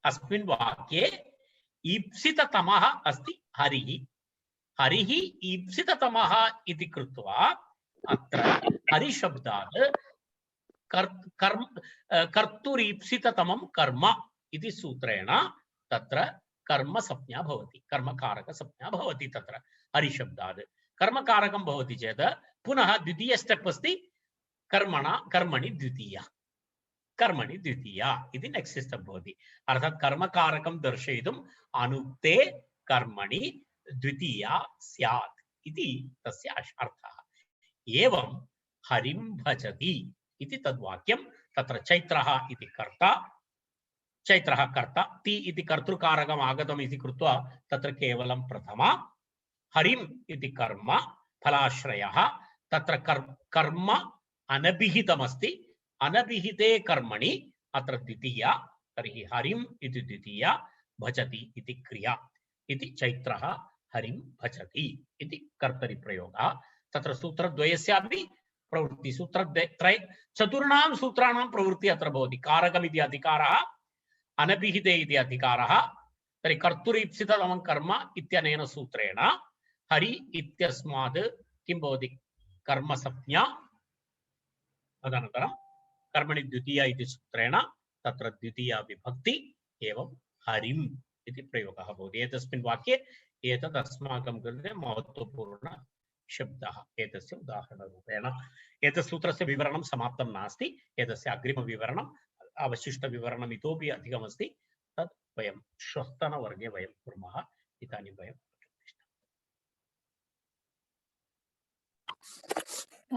अस्मिन् वाक्ये ईप्सिततमः अस्ति हरिः। हरिः ईप्सिततमः इति कृत्वा अत्र हरिशब्दात् कर्तुरीप्सिततमं कर्म इति सूत्रेण तत्र कर्मसंज्ञा भवति, कर्मकारकसंज्ञा भवति। तत्र हरिशब्दात् कर्मकारकं भवति चेत् पुनः द्वितीय स्टेप् अस्ति कर्मणि द्वितीया इति नेक्स्ट स्टेप् भवति। अर्थात् कर्मकारकं दर्शयितुम् अनुक्ते कर्मणि द्वितीया स्यात् इति तस्य अर्थः। एवं हरिं भजति इति तद्वाक्यं। तत्र चैत्रः इति कर्ता, चैत्रः कर्ता, ति इति कर्तृकारकम् आगतम् इति कृत्वा तत्र केवलं प्रथमा, हरिम् इति कर्म फलाश्रयः, तत्र कर्म अनभिहितमस्ति, अनभिहिते कर्मणि अत्र द्वितीया, तर्हि हरिम् इति द्वितीया, भजति इति क्रिया इति चैत्रः हरिं भजति इति कर्तरि प्रयोगः। तत्र सूत्रद्वयस्यापि प्रवृत्ति सूत्रत्रय चतुर्णां सूत्राणां प्रवृत्ति अत्र भवति। कारकम् इति अधिकारः, अनभिहिते इति अधिकारः, तर्हि कर्तुरीप्सिततमं कर्म इत्यनेन सूत्रेण हरि इत्यस्मात् किं भवति, कर्मसंज्ञा, तदनन्तरं कर्मणि द्वितीया इति सूत्रेण तत्र द्वितीया विभक्ति, एवं हरिम् इति प्रयोगः भवति। एतस्मिन् वाक्ये एतद् अस्माकं कृते महत्त्वपूर्ण शब्दः। एतस्य उदाहरणरूपेण एतत् सूत्रस्य विवरणं समाप्तं नास्ति, एतस्य अग्रिमविवरणम् अवशिष्टविवरणम् इतोपि अधिकमस्ति, तत् वयं श्वस्तनवर्गे वयं कुर्मः। इदानीं वयं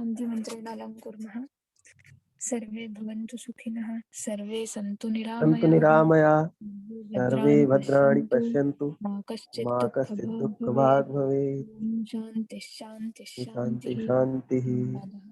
अन्तिमन्त्रेण अलङ्कुर्मः। सर्वे भवन्तु सुखिनः, सर्वे सन्तु
सन्तु
निरामयाः,
निरामयाः, सर्वे
भद्राणि
भद्राणि
पश्यन्तु,
पश्यन्तु,
मा कश्चित्
मा कश्चित्
दुःखभाग्
दुःखभाग् भवेत्।
भवेत्। शान्तिः शान्तिः
शान्ति
शान्तिः।
शान्तिः।
धन्यवादः।